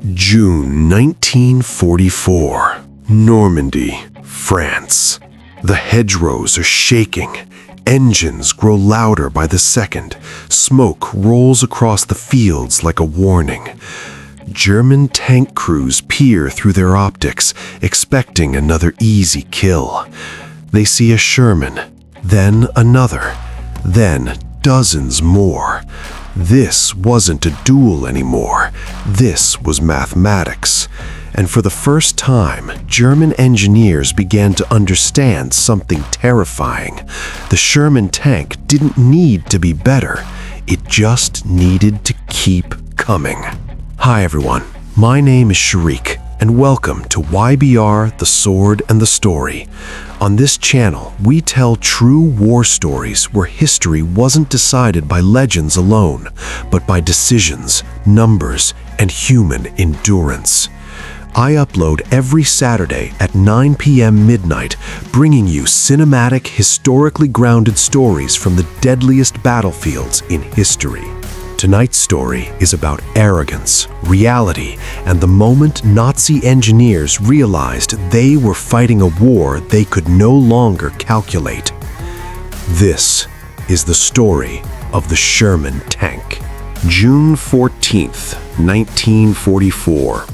June 1944, Normandy, France. The hedgerows are shaking. Engines grow louder by the second. Smoke rolls across the fields like a warning. German tank crews peer through their optics, expecting another easy kill. They see a Sherman, then another, then dozens more. This wasn't a duel anymore. This was mathematics. And for the first time, German engineers began to understand something terrifying. The Sherman tank didn't need to be better. It just needed to keep coming. Hi everyone, my name is Sharik, and welcome to YBR, the Sword and the Story. On this channel, we tell true war stories where history wasn't decided by legends alone, but by decisions, numbers, and human endurance. I upload every Saturday at 9 p.m. midnight, bringing you cinematic, historically grounded stories from the deadliest battlefields in history. Tonight's story is about arrogance, reality, and the moment Nazi engineers realized they were fighting a war they could no longer calculate. This is the story of the Sherman tank. June 14th, 1944,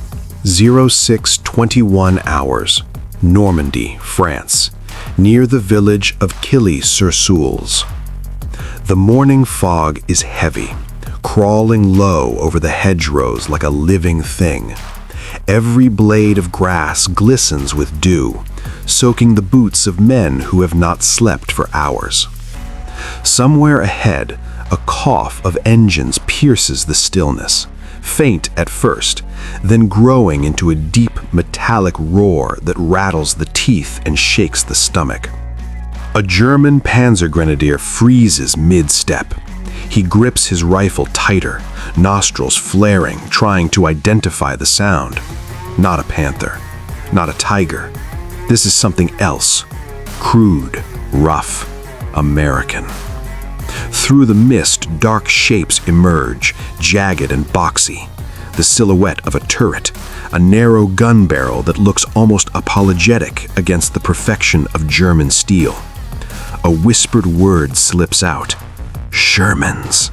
06:21 hours, Normandy, France, near the village of Killy-sur-Soules. The morning fog is heavy, crawling low over the hedgerows like a living thing. Every blade of grass glistens with dew, soaking the boots of men who have not slept for hours. Somewhere ahead, a cough of engines pierces the stillness, faint at first, then growing into a deep metallic roar that rattles the teeth and shakes the stomach. A German Panzer grenadier freezes mid-step. He grips his rifle tighter, nostrils flaring, trying to identify the sound. Not a panther, not a tiger. This is something else. Crude, rough, American. Through the mist, dark shapes emerge, jagged and boxy. The silhouette of a turret, a narrow gun barrel that looks almost apologetic against the perfection of German steel. A whispered word slips out. Shermans.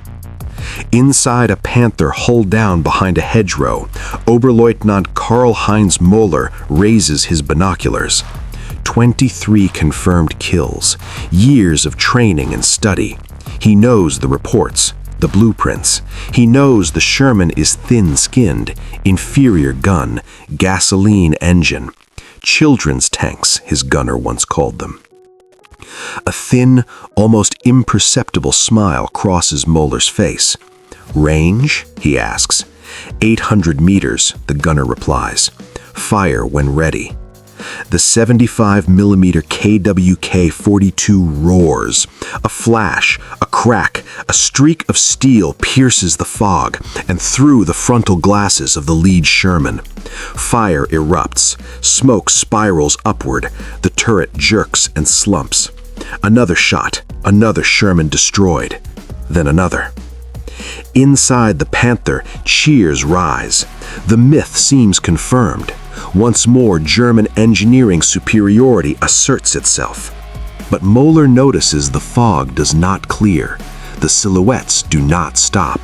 Inside a Panther hull down behind a hedgerow, Oberleutnant Karl-Heinz Moeller raises his binoculars. 23 confirmed kills, years of training and study. He knows the reports, the blueprints. He knows the Sherman is thin-skinned, inferior gun, gasoline engine. Children's tanks, his gunner once called them. A thin, almost imperceptible smile crosses Moeller's face. Range? He asks. 800 meters, the gunner replies. Fire when ready. The 75mm KWK-42 roars. A flash, a crack, a streak of steel pierces the fog and through the frontal glasses of the lead Sherman. Fire erupts. Smoke spirals upward. The turret jerks and slumps. Another shot, another Sherman destroyed, then another. Inside the Panther, cheers rise. The myth seems confirmed. Once more, German engineering superiority asserts itself. But Moeller notices the fog does not clear. The silhouettes do not stop.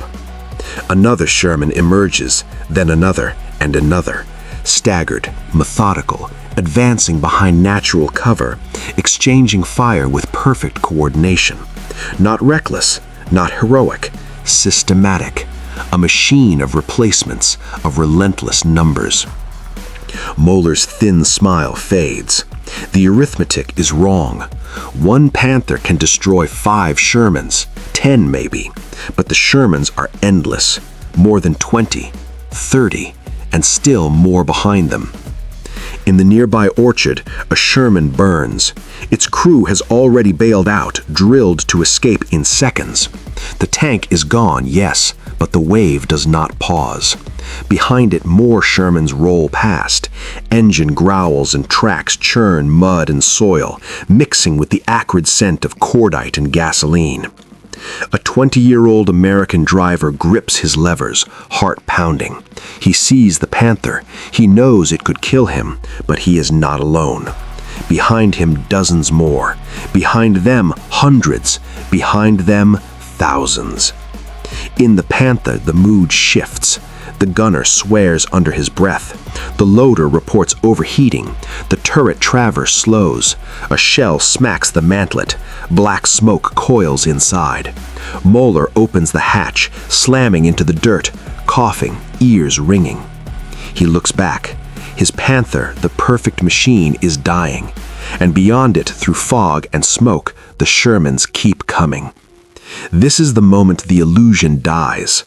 Another Sherman emerges, then another and another. Staggered, methodical, advancing behind natural cover, exchanging fire with perfect coordination. Not reckless, not heroic, systematic. A machine of replacements, of relentless numbers. Moeller's thin smile fades. The arithmetic is wrong. One Panther can destroy 5 Shermans, 10 maybe, but the Shermans are endless. More than 20, 30, and still more behind them. In the nearby orchard, a Sherman burns. Its crew has already bailed out, drilled to escape in seconds. The tank is gone, yes, but the wave does not pause. Behind it, more Shermans roll past. Engine growls and tracks churn mud and soil, mixing with the acrid scent of cordite and gasoline. A 20-year-old American driver grips his levers, heart pounding. He sees the Panther. He knows it could kill him, but he is not alone. Behind him, dozens more. Behind them, hundreds. Behind them, thousands. In the Panther, the mood shifts. The gunner swears under his breath. The loader reports overheating. The turret traverse slows. A shell smacks the mantlet. Black smoke coils inside. Moeller opens the hatch, slamming into the dirt, coughing, ears ringing. He looks back. His Panther, the perfect machine, is dying. And beyond it, through fog and smoke, the Shermans keep coming. This is the moment the illusion dies.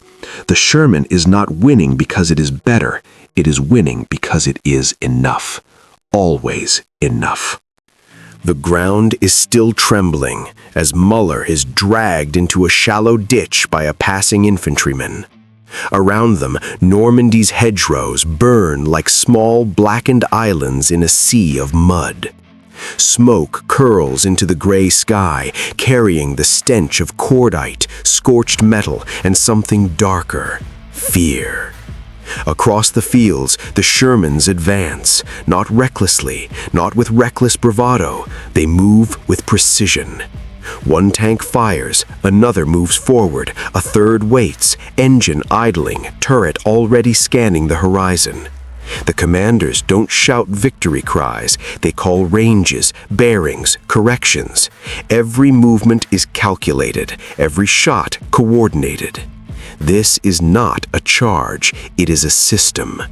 The Sherman is not winning because it is better. It is winning because it is enough. Always enough. The ground is still trembling as Muller is dragged into a shallow ditch by a passing infantryman. Around them, Normandy's hedgerows burn like small blackened islands in a sea of mud. Smoke curls into the gray sky, carrying the stench of cordite, scorched metal, and something darker, fear. Across the fields, the Shermans advance, not recklessly, not with reckless bravado. They move with precision. One tank fires, another moves forward, a third waits, engine idling, turret already scanning the horizon. The commanders don't shout victory cries. They call ranges, bearings, corrections. Every movement is calculated, every shot coordinated. This is not a charge, it is a system.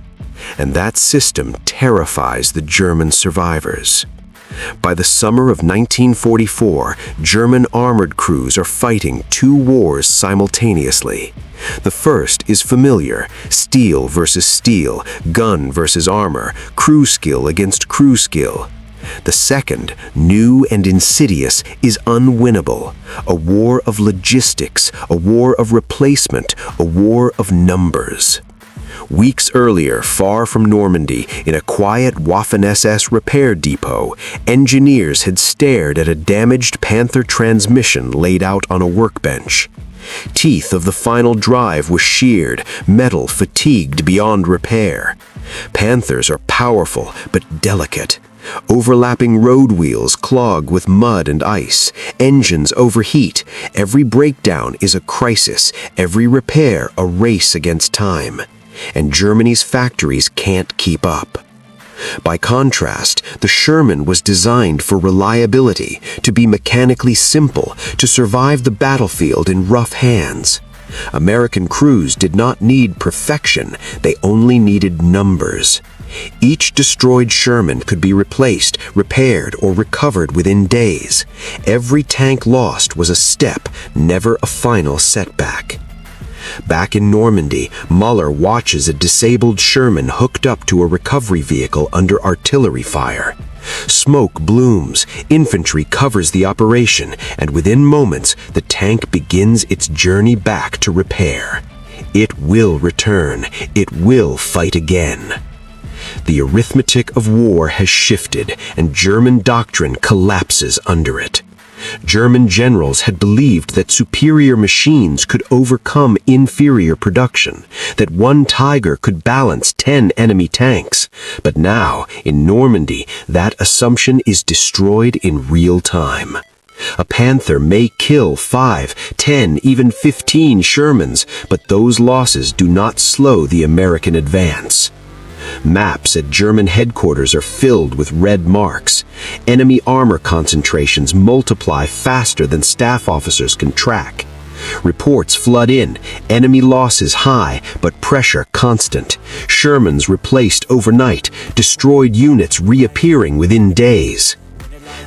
And that system terrifies the German survivors. By the summer of 1944, German armored crews are fighting two wars simultaneously. The first is familiar, steel versus steel, gun versus armor, crew skill against crew skill. The second, new and insidious, is unwinnable. A war of logistics, a war of replacement, a war of numbers. Weeks earlier, far from Normandy, in a quiet Waffen-SS repair depot, engineers had stared at a damaged Panther transmission laid out on a workbench. Teeth of the final drive were sheared, metal fatigued beyond repair. Panthers are powerful but delicate. Overlapping road wheels clog with mud and ice. Engines overheat. Every breakdown is a crisis. Every repair a race against time. And Germany's factories can't keep up. By contrast, the Sherman was designed for reliability, to be mechanically simple, to survive the battlefield in rough hands. American crews did not need perfection, they only needed numbers. Each destroyed Sherman could be replaced, repaired, or recovered within days. Every tank lost was a step, never a final setback. Back in Normandy, Muller watches a disabled Sherman hooked up to a recovery vehicle under artillery fire. Smoke blooms, infantry covers the operation, and within moments, the tank begins its journey back to repair. It will return. It will fight again. The arithmetic of war has shifted, and German doctrine collapses under it. German generals had believed that superior machines could overcome inferior production, that one Tiger could balance 10 enemy tanks. But now, in Normandy, that assumption is destroyed in real time. A Panther may kill 5, 10, even 15 Shermans, but those losses do not slow the American advance. Maps at German headquarters are filled with red marks. Enemy armor concentrations multiply faster than staff officers can track. Reports flood in, enemy losses high, but pressure constant. Shermans replaced overnight, destroyed units reappearing within days.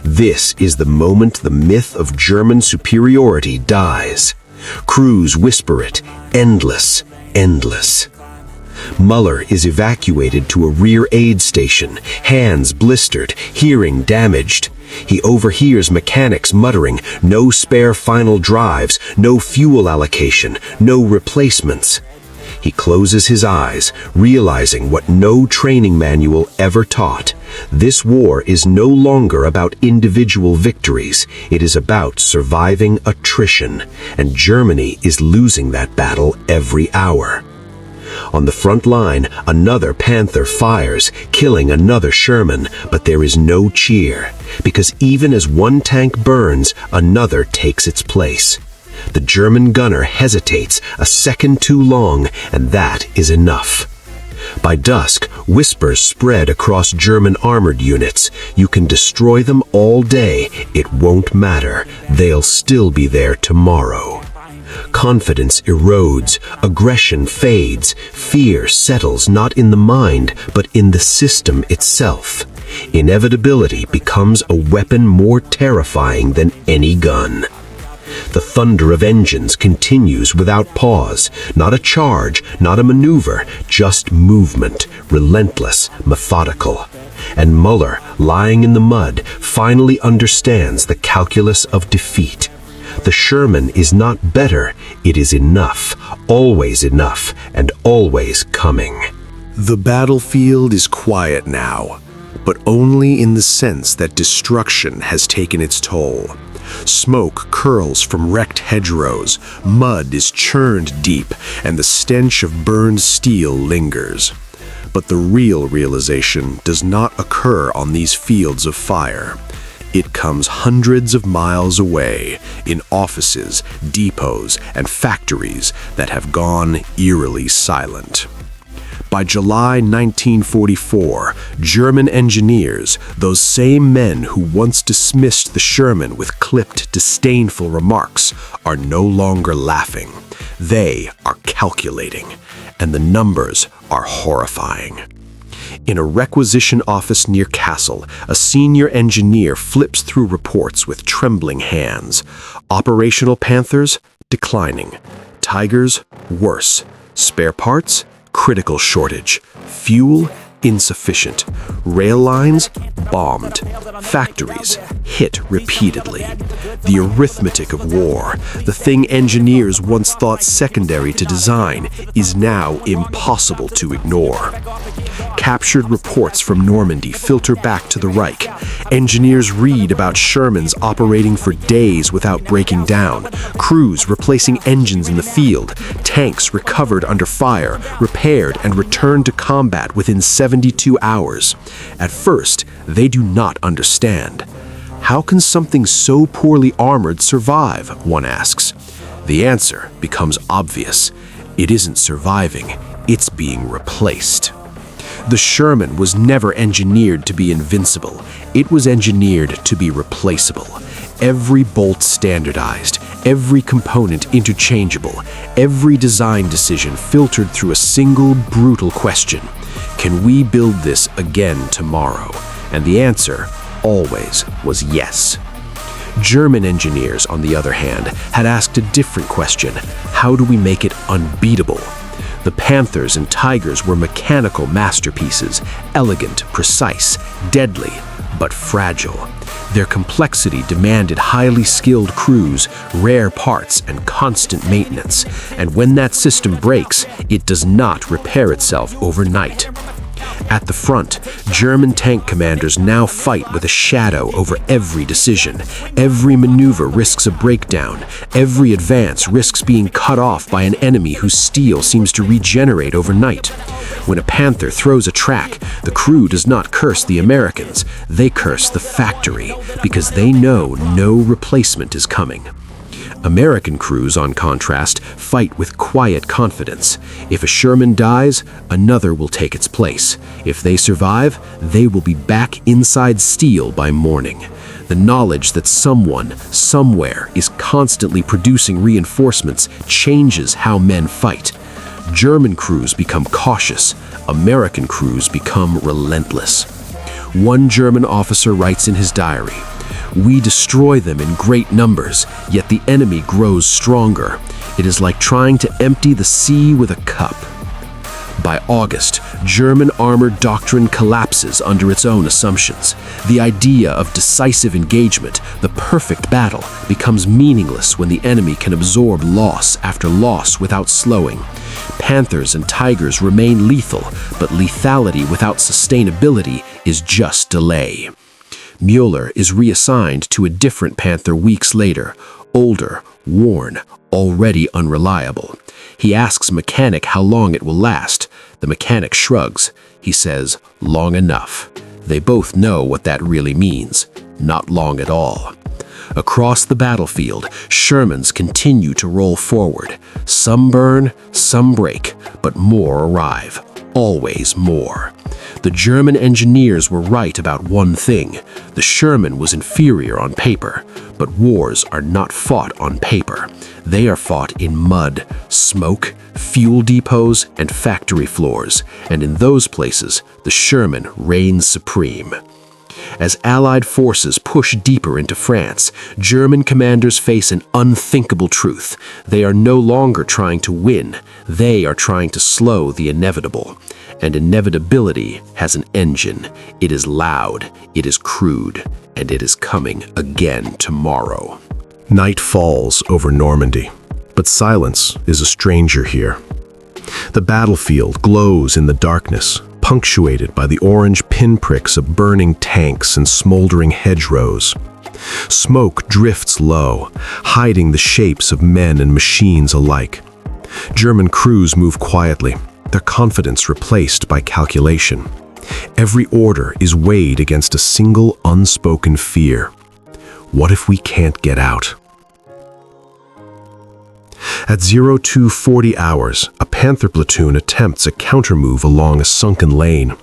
This is the moment the myth of German superiority dies. Crews whisper it, endless, endless. Muller is evacuated to a rear aid station, hands blistered, hearing damaged. He overhears mechanics muttering, no spare final drives, no fuel allocation, no replacements. He closes his eyes, realizing what no training manual ever taught. This war is no longer about individual victories. It is about surviving attrition, and Germany is losing that battle every hour. On the front line, another Panther fires, killing another Sherman, but there is no cheer, because even as one tank burns, another takes its place. The German gunner hesitates a second too long, and that is enough. By dusk, whispers spread across German armored units. You can destroy them all day, it won't matter. They'll still be there tomorrow. Confidence erodes, aggression fades, fear settles not in the mind, but in the system itself. Inevitability becomes a weapon more terrifying than any gun. The thunder of engines continues without pause, not a charge, not a maneuver, just movement, relentless, methodical. And Muller, lying in the mud, finally understands the calculus of defeat. The Sherman is not better, it is enough, and always coming. The battlefield is quiet now, but only in the sense that destruction has taken its toll. Smoke curls from wrecked hedgerows, mud is churned deep, and the stench of burned steel lingers. But the real realization does not occur on these fields of fire. It comes hundreds of miles away, in offices, depots, and factories that have gone eerily silent. By July 1944, German engineers, those same men who once dismissed the Sherman with clipped, disdainful remarks, are no longer laughing. They are calculating, and the numbers are horrifying. In a requisition office near Kassel, a senior engineer flips through reports with trembling hands. Operational Panthers? Declining. Tigers? Worse. Spare parts? Critical shortage. Fuel? Insufficient. Rail lines? Bombed. Factories? Hit repeatedly. The arithmetic of war, the thing engineers once thought secondary to design, is now impossible to ignore. Captured reports from Normandy filter back to the Reich. Engineers read about Shermans operating for days without breaking down, crews replacing engines in the field, tanks recovered under fire, repaired and returned to combat within 72 hours. At first, they do not understand. How can something so poorly armored survive, one asks. The answer becomes obvious. It isn't surviving, it's being replaced. The Sherman was never engineered to be invincible. It was engineered to be replaceable. Every bolt standardized, every component interchangeable, every design decision filtered through a single brutal question. Can we build this again tomorrow? And the answer always was yes. German engineers, on the other hand, had asked a different question. How do we make it unbeatable? The Panthers and Tigers were mechanical masterpieces, elegant, precise, deadly, but fragile. Their complexity demanded highly skilled crews, rare parts, and constant maintenance. And when that system breaks, it does not repair itself overnight. At the front, German tank commanders now fight with a shadow over every decision. Every maneuver risks a breakdown. Every advance risks being cut off by an enemy whose steel seems to regenerate overnight. When a Panther throws a track, the crew does not curse the Americans. They curse the factory, because they know no replacement is coming. American crews, on contrast, fight with quiet confidence. If a Sherman dies, another will take its place. If they survive, they will be back inside steel by morning. The knowledge that someone, somewhere, is constantly producing reinforcements changes how men fight. German crews become cautious. American crews become relentless. One German officer writes in his diary, "We destroy them in great numbers, yet the enemy grows stronger. It is like trying to empty the sea with a cup." By August, German armored doctrine collapses under its own assumptions. The idea of decisive engagement, the perfect battle, becomes meaningless when the enemy can absorb loss after loss without slowing. Panthers and Tigers remain lethal, but lethality without sustainability is just delay. Mueller is reassigned to a different Panther weeks later, older, worn, already unreliable. He asks mechanic how long it will last. The mechanic shrugs. He says, "Long enough." They both know what that really means. Not long at all. Across the battlefield, Shermans continue to roll forward. Some burn, some break, but more arrive. Always more. The German engineers were right about one thing. The Sherman was inferior on paper. But wars are not fought on paper. They are fought in mud, smoke, fuel depots, and factory floors. And in those places, the Sherman reigns supreme. As Allied forces push deeper into France, German commanders face an unthinkable truth. They are no longer trying to win. They are trying to slow the inevitable. And inevitability has an engine. It is loud, it is crude, and it is coming again tomorrow. Night falls over Normandy, but silence is a stranger here. The battlefield glows in the darkness, punctuated by the orange pinpricks of burning tanks and smoldering hedgerows. Smoke drifts low, hiding the shapes of men and machines alike. German crews move quietly, their confidence replaced by calculation. Every order is weighed against a single unspoken fear. What if we can't get out? At 0240 hours, a Panther platoon attempts a countermove along a sunken lane.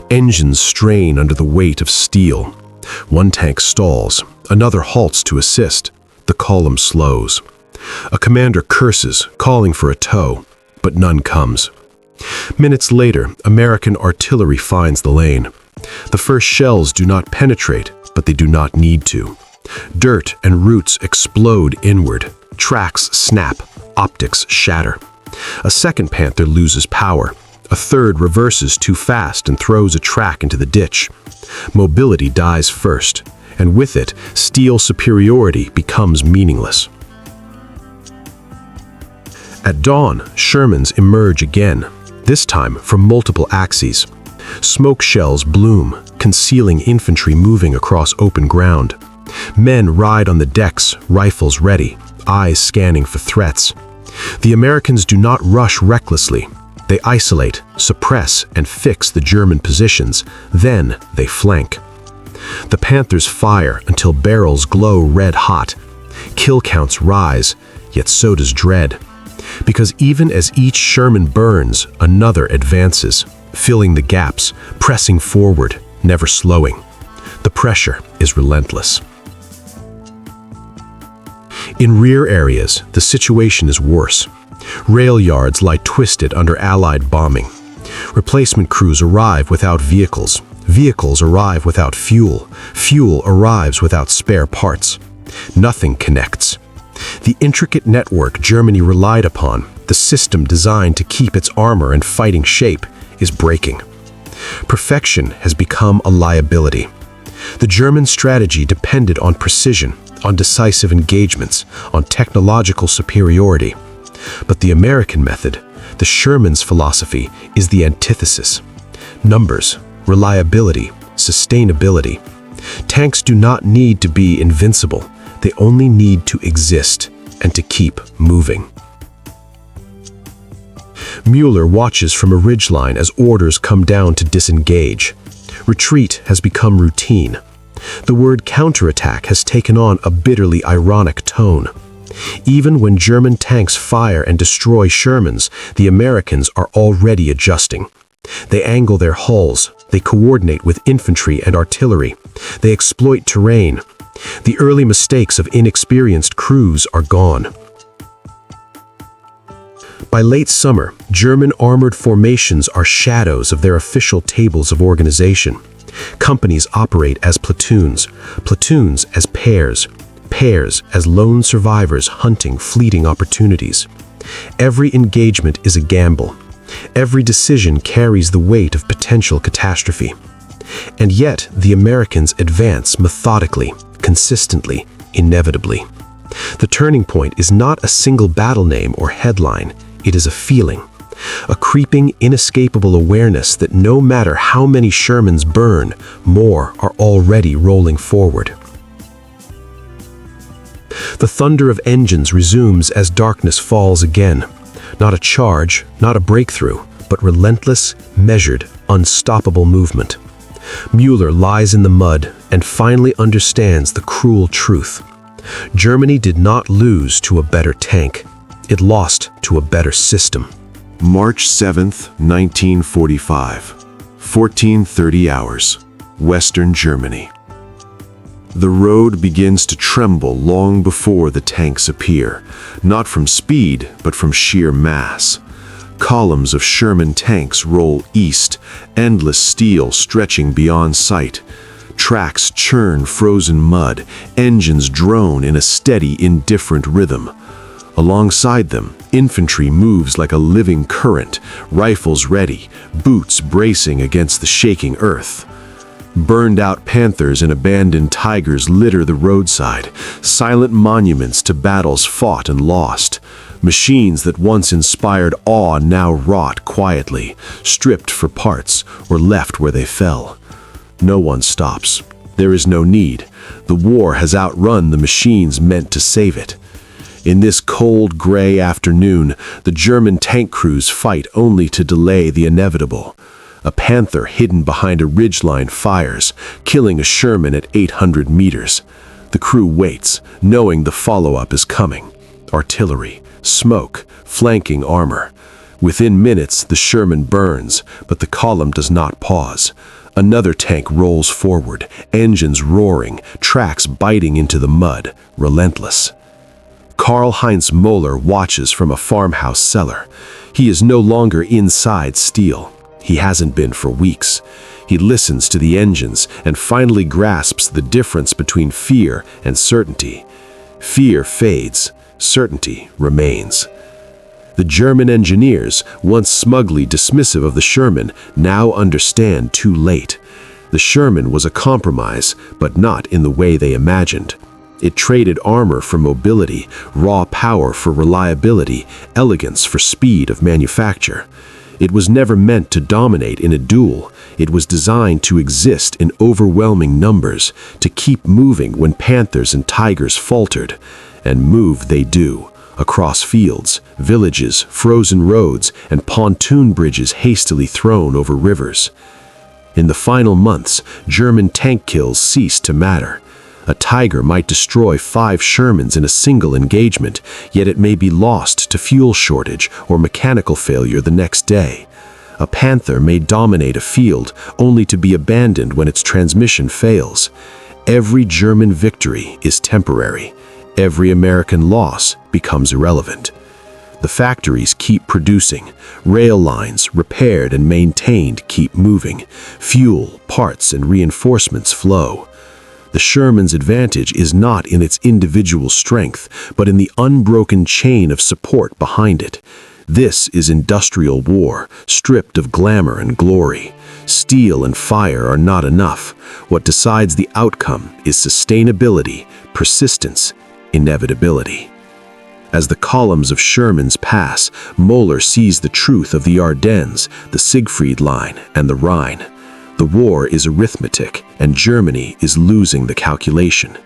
Engines strain under the weight of steel. One tank stalls, another halts to assist. The column slows. A commander curses, calling for a tow, but none comes. Minutes later, American artillery finds the lane. The first shells do not penetrate, but they do not need to. Dirt and roots explode inward. Tracks snap, optics shatter. A second Panther loses power. A third reverses too fast and throws a track into the ditch. Mobility dies first, and with it, steel superiority becomes meaningless. At dawn, Shermans emerge again, this time from multiple axes. Smoke shells bloom, concealing infantry moving across open ground. Men ride on the decks, rifles ready, eyes scanning for threats. The Americans do not rush recklessly. They isolate, suppress, and fix the German positions. Then they flank. The Panthers fire until barrels glow red hot. Kill counts rise, yet so does dread. Because even as each Sherman burns, another advances, filling the gaps, pressing forward, never slowing. The pressure is relentless. In rear areas, the situation is worse. Rail yards lie twisted under Allied bombing. Replacement crews arrive without vehicles. Vehicles arrive without fuel. Fuel arrives without spare parts. Nothing connects. The intricate network Germany relied upon, the system designed to keep its armor and fighting shape, is breaking. Perfection has become a liability. The German strategy depended on precision, on decisive engagements, on technological superiority. But the American method, the Sherman's philosophy, is the antithesis. Numbers, reliability, sustainability. Tanks do not need to be invincible. They only need to exist and to keep moving. Mueller watches from a ridgeline as orders come down to disengage. Retreat has become routine. The word counterattack has taken on a bitterly ironic tone. Even when German tanks fire and destroy Shermans, the Americans are already adjusting. They angle their hulls, they coordinate with infantry and artillery, they exploit terrain. The early mistakes of inexperienced crews are gone. By late summer, German armored formations are shadows of their official tables of organization. Companies operate as platoons, platoons as pairs, pairs as lone survivors hunting fleeting opportunities. Every engagement is a gamble. Every decision carries the weight of potential catastrophe. And yet, the Americans advance methodically, consistently, inevitably. The turning point is not a single battle name or headline, it is a feeling. A creeping, inescapable awareness that no matter how many Shermans burn, more are already rolling forward. The thunder of engines resumes as darkness falls again. Not a charge, not a breakthrough, but relentless, measured, unstoppable movement. Mueller lies in the mud and finally understands the cruel truth. Germany did not lose to a better tank. It lost to a better system. March 7th, 1945, 14:30 hours, Western Germany. The road begins to tremble long before the tanks appear, not from speed, but from sheer mass. Columns of Sherman tanks roll east, endless steel stretching beyond sight. Tracks churn frozen mud, engines drone in a steady, indifferent rhythm. Alongside them, infantry moves like a living current, rifles ready, boots bracing against the shaking earth. Burned-out Panthers and abandoned Tigers litter the roadside, silent monuments to battles fought and lost. Machines that once inspired awe now rot quietly, stripped for parts or left where they fell. No one stops. There is no need. The war has outrun the machines meant to save it. In this cold, gray afternoon, the German tank crews fight only to delay the inevitable. A Panther hidden behind a ridgeline fires, killing a Sherman at 800 meters. The crew waits, knowing the follow-up is coming. Artillery, smoke, flanking armor. Within minutes, the Sherman burns, but the column does not pause. Another tank rolls forward, engines roaring, tracks biting into the mud, relentless. Karl-Heinz Moeller watches from a farmhouse cellar. He is no longer inside steel. He hasn't been for weeks. He listens to the engines and finally grasps the difference between fear and certainty. Fear fades, certainty remains. The German engineers, once smugly dismissive of the Sherman, now understand too late. The Sherman was a compromise, but not in the way they imagined. It traded armor for mobility, raw power for reliability, elegance for speed of manufacture. It was never meant to dominate in a duel. It was designed to exist in overwhelming numbers, to keep moving when Panthers and Tigers faltered. And move they do, across fields, villages, frozen roads, and pontoon bridges hastily thrown over rivers. In the final months, German tank kills ceased to matter. A Tiger might destroy 5 Shermans in a single engagement, yet it may be lost to fuel shortage or mechanical failure the next day. A Panther may dominate a field, only to be abandoned when its transmission fails. Every German victory is temporary. Every American loss becomes irrelevant. The factories keep producing. Rail lines, repaired and maintained, keep moving. Fuel, parts, and reinforcements flow. The Sherman's advantage is not in its individual strength, but in the unbroken chain of support behind it. This is industrial war, stripped of glamour and glory. Steel and fire are not enough. What decides the outcome is sustainability, persistence, inevitability. As the columns of Shermans pass, Moeller sees the truth of the Ardennes, the Siegfried Line, and the Rhine. The war is arithmetic, and Germany is losing the calculation.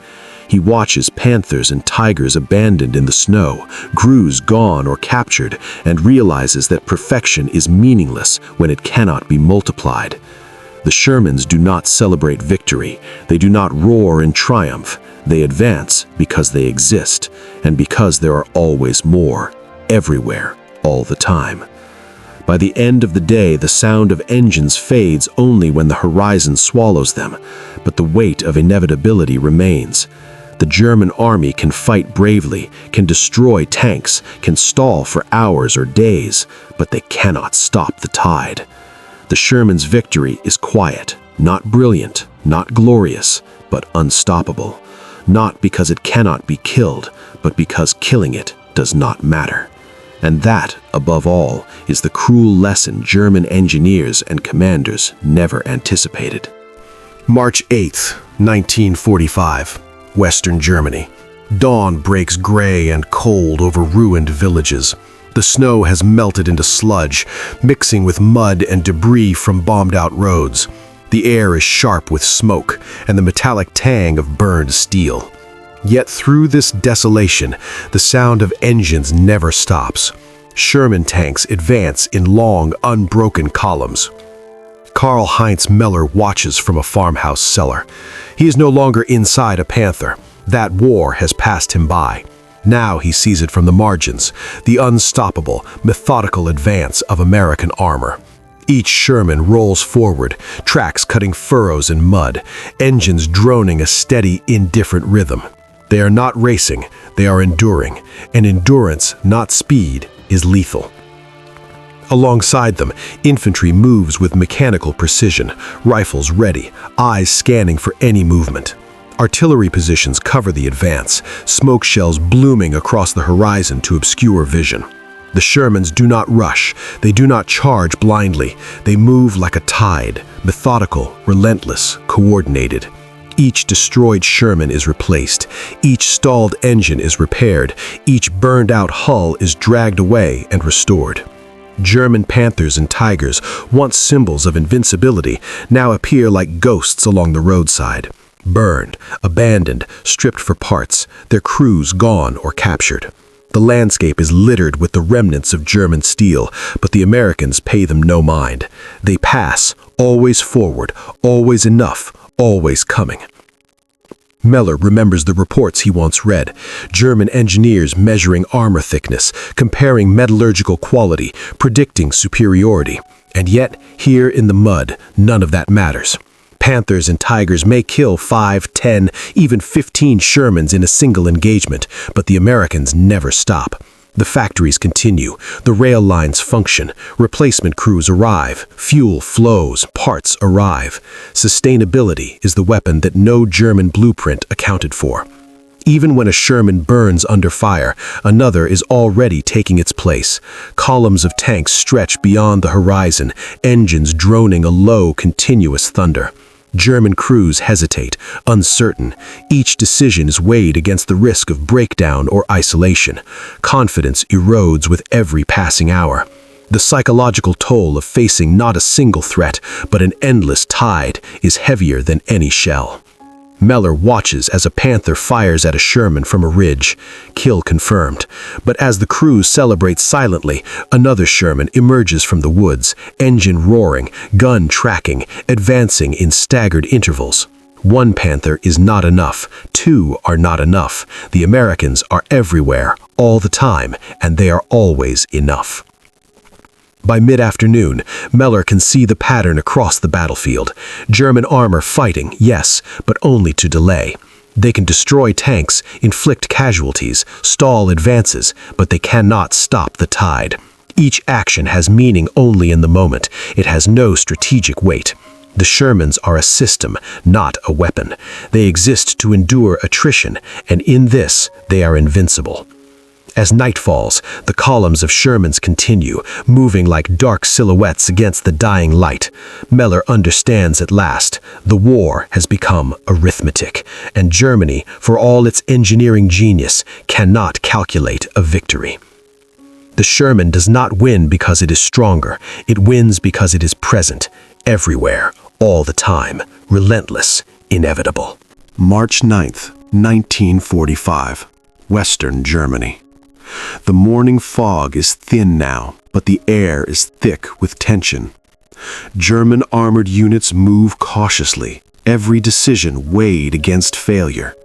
He watches Panthers and Tigers abandoned in the snow, Grues gone or captured, and realizes that perfection is meaningless when it cannot be multiplied. The Shermans do not celebrate victory. They do not roar in triumph. They advance because they exist, and because there are always more, everywhere, all the time. By the end of the day, the sound of engines fades only when the horizon swallows them, but the weight of inevitability remains. The German army can fight bravely, can destroy tanks, can stall for hours or days, but they cannot stop the tide. The Sherman's victory is quiet, not brilliant, not glorious, but unstoppable. Not because it cannot be killed, but because killing it does not matter. And that, above all, is the cruel lesson German engineers and commanders never anticipated. March 8th, 1945, Western Germany. Dawn breaks gray and cold over ruined villages. The snow has melted into sludge, mixing with mud and debris from bombed-out roads. The air is sharp with smoke and the metallic tang of burned steel. Yet through this desolation, the sound of engines never stops. Sherman tanks advance in long, unbroken columns. Karl-Heinz Meller watches from a farmhouse cellar. He is no longer inside a Panther. That war has passed him by. Now he sees it from the margins, the unstoppable, methodical advance of American armor. Each Sherman rolls forward, tracks cutting furrows in mud, engines droning a steady, indifferent rhythm. They are not racing, they are enduring, and endurance, not speed, is lethal. Alongside them, infantry moves with mechanical precision, rifles ready, eyes scanning for any movement. Artillery positions cover the advance, smoke shells blooming across the horizon to obscure vision. The Shermans do not rush, they do not charge blindly, they move like a tide, methodical, relentless, coordinated. Each destroyed Sherman is replaced, each stalled engine is repaired, each burned-out hull is dragged away and restored. German Panthers and Tigers, once symbols of invincibility, now appear like ghosts along the roadside. Burned, abandoned, stripped for parts, their crews gone or captured. The landscape is littered with the remnants of German steel, but the Americans pay them no mind. They pass, always forward, always enough, always coming. Meller remembers the reports he once read, German engineers measuring armor thickness, comparing metallurgical quality, predicting superiority. And yet, here in the mud, none of that matters. Panthers and Tigers may kill 5, 10, even 15 Shermans in a single engagement, but the Americans never stop. The factories continue, the rail lines function, replacement crews arrive, fuel flows, parts arrive. Sustainability is the weapon that no German blueprint accounted for. Even when a Sherman burns under fire, another is already taking its place. Columns of tanks stretch beyond the horizon, engines droning a low, continuous thunder. German crews hesitate, uncertain. Each decision is weighed against the risk of breakdown or isolation. Confidence erodes with every passing hour. The psychological toll of facing not a single threat, but an endless tide, is heavier than any shell. Meller watches as a Panther fires at a Sherman from a ridge. Kill confirmed. But as the crew celebrates silently, another Sherman emerges from the woods, engine roaring, gun tracking, advancing in staggered intervals. One Panther is not enough. Two are not enough. The Americans are everywhere, all the time, and they are always enough. By mid-afternoon, Meller can see the pattern across the battlefield. German armor fighting, yes, but only to delay. They can destroy tanks, inflict casualties, stall advances, but they cannot stop the tide. Each action has meaning only in the moment. It has no strategic weight. The Shermans are a system, not a weapon. They exist to endure attrition, and in this, they are invincible. As night falls, the columns of Shermans continue, moving like dark silhouettes against the dying light. Meller understands at last, the war has become arithmetic, and Germany, for all its engineering genius, cannot calculate a victory. The Sherman does not win because it is stronger, it wins because it is present, everywhere, all the time, relentless, inevitable. March 9th, 1945, Western Germany. The morning fog is thin now, but the air is thick with tension. German armored units move cautiously, every decision weighed against failure.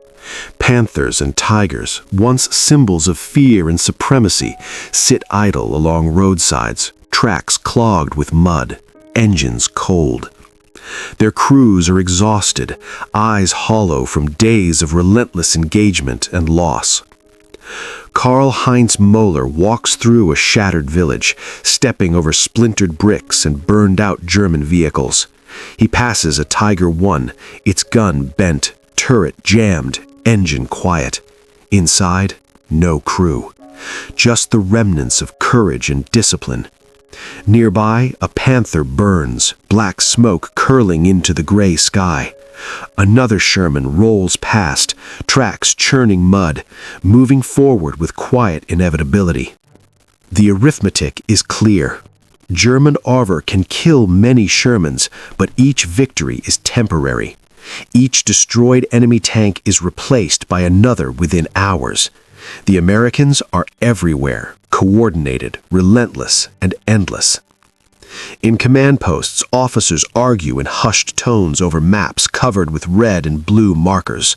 Panthers and Tigers, once symbols of fear and supremacy, sit idle along roadsides, tracks clogged with mud, engines cold. Their crews are exhausted, eyes hollow from days of relentless engagement and loss. Karl-Heinz Meller walks through a shattered village, stepping over splintered bricks and burned-out German vehicles. He passes a Tiger I, its gun bent, turret jammed, engine quiet. Inside, no crew. just the remnants of courage and discipline. Nearby, a Panther burns, black smoke curling into the gray sky. Another Sherman rolls past, tracks churning mud, moving forward with quiet inevitability. The arithmetic is clear. German armor can kill many Shermans, but each victory is temporary. Each destroyed enemy tank is replaced by another within hours. The Americans are everywhere, coordinated, relentless, and endless. In command posts, officers argue in hushed tones over maps covered with red and blue markers.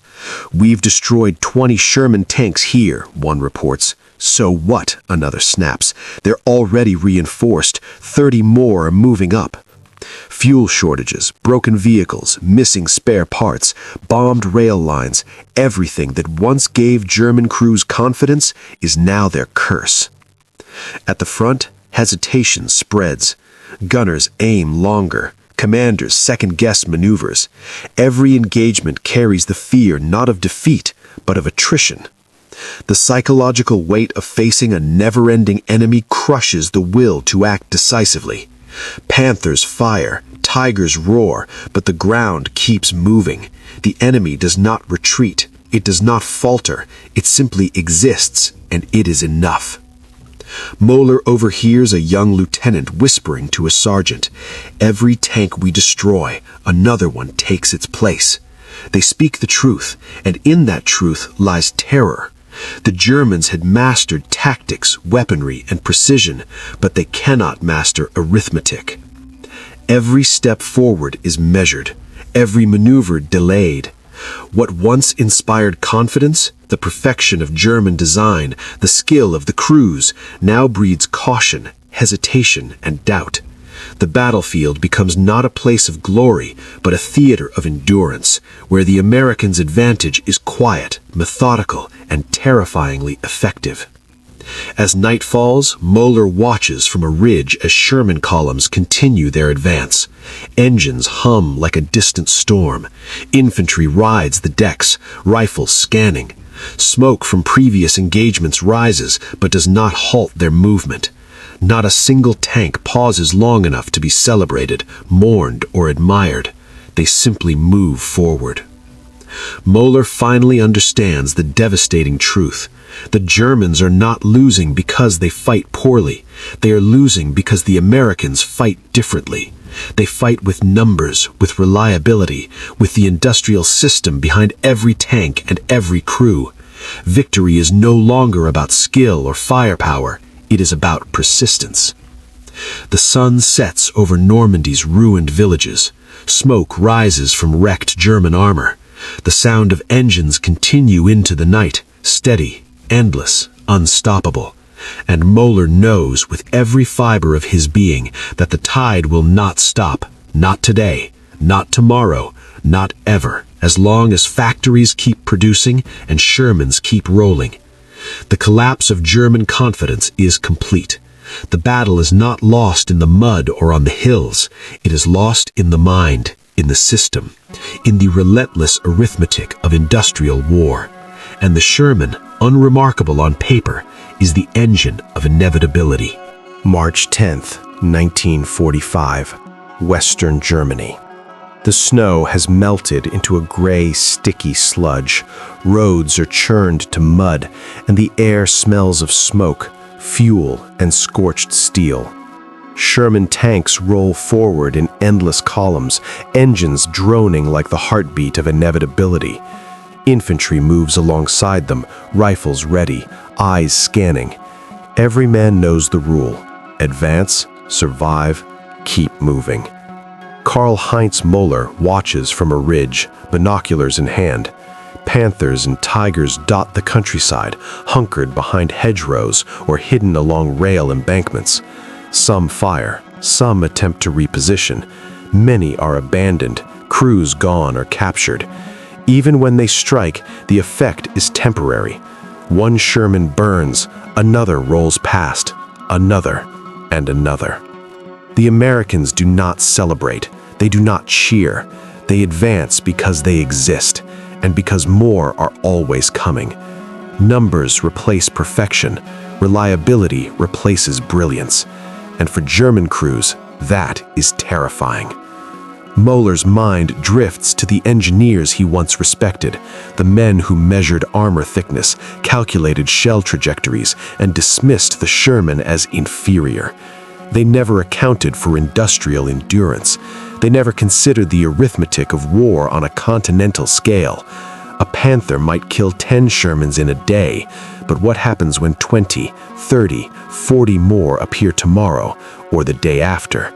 "We've destroyed 20 Sherman tanks here," one reports. "So what?" another snaps. "They're already reinforced. 30 more are moving up." Fuel shortages, broken vehicles, missing spare parts, bombed rail lines, everything that once gave German crews confidence is now their curse. At the front, hesitation spreads. Gunners aim longer. Commanders second-guess maneuvers. Every engagement carries the fear not of defeat, but of attrition. The psychological weight of facing a never-ending enemy crushes the will to act decisively. Panthers fire, tigers roar, but the ground keeps moving. The enemy does not retreat. It does not falter. It simply exists, and it is enough. Moeller overhears a young lieutenant whispering to a sergeant, "Every tank we destroy, another one takes its place." They speak the truth, and in that truth lies terror. The Germans had mastered tactics, weaponry, and precision, but they cannot master arithmetic. Every step forward is measured, every maneuver delayed. What once inspired confidence, the perfection of German design, the skill of the crews, now breeds caution, hesitation, and doubt. The battlefield becomes not a place of glory, but a theater of endurance, where the Americans' advantage is quiet, methodical, and terrifyingly effective. As night falls, Moeller watches from a ridge as Sherman columns continue their advance. Engines hum like a distant storm. Infantry rides the decks, rifles scanning. Smoke from previous engagements rises, but does not halt their movement. Not a single tank pauses long enough to be celebrated, mourned, or admired. They simply move forward. Moeller finally understands the devastating truth. The Germans are not losing because they fight poorly. They are losing because the Americans fight differently. They fight with numbers, with reliability, with the industrial system behind every tank and every crew. Victory is no longer about skill or firepower. It is about persistence. The sun sets over Normandy's ruined villages. Smoke rises from wrecked German armor. The sound of engines continue into the night, steady, endless, unstoppable. And Moeller knows with every fiber of his being that the tide will not stop, not today, not tomorrow, not ever, as long as factories keep producing and Shermans keep rolling. The collapse of German confidence is complete. The battle is not lost in the mud or on the hills. It is lost in the mind, in the system, in the relentless arithmetic of industrial war. And the Sherman, unremarkable on paper, is the engine of inevitability. March 10th, 1945, Western Germany. The snow has melted into a gray, sticky sludge. Roads are churned to mud, and the air smells of smoke, fuel, and scorched steel. Sherman tanks roll forward in endless columns, engines droning like the heartbeat of inevitability. Infantry moves alongside them, rifles ready, eyes scanning. Every man knows the rule: advance, survive, keep moving. Karl-Heinz Moeller watches from a ridge, binoculars in hand. Panthers and tigers dot the countryside, hunkered behind hedgerows or hidden along rail embankments. Some fire, some attempt to reposition. Many are abandoned, crews gone or captured. Even when they strike, the effect is temporary. One Sherman burns, another rolls past, another, and another. The Americans do not celebrate, they do not cheer. They advance because they exist, and because more are always coming. Numbers replace perfection, Reliability replaces brilliance, and for German crews, that is terrifying. Moeller's mind drifts to the engineers he once respected, the men who measured armor thickness, calculated shell trajectories, and dismissed the Sherman as inferior. They never accounted for industrial endurance. They never considered the arithmetic of war on a continental scale. A Panther might kill 10 Shermans in a day, but what happens when 20, 30, 40 more appear tomorrow or the day after?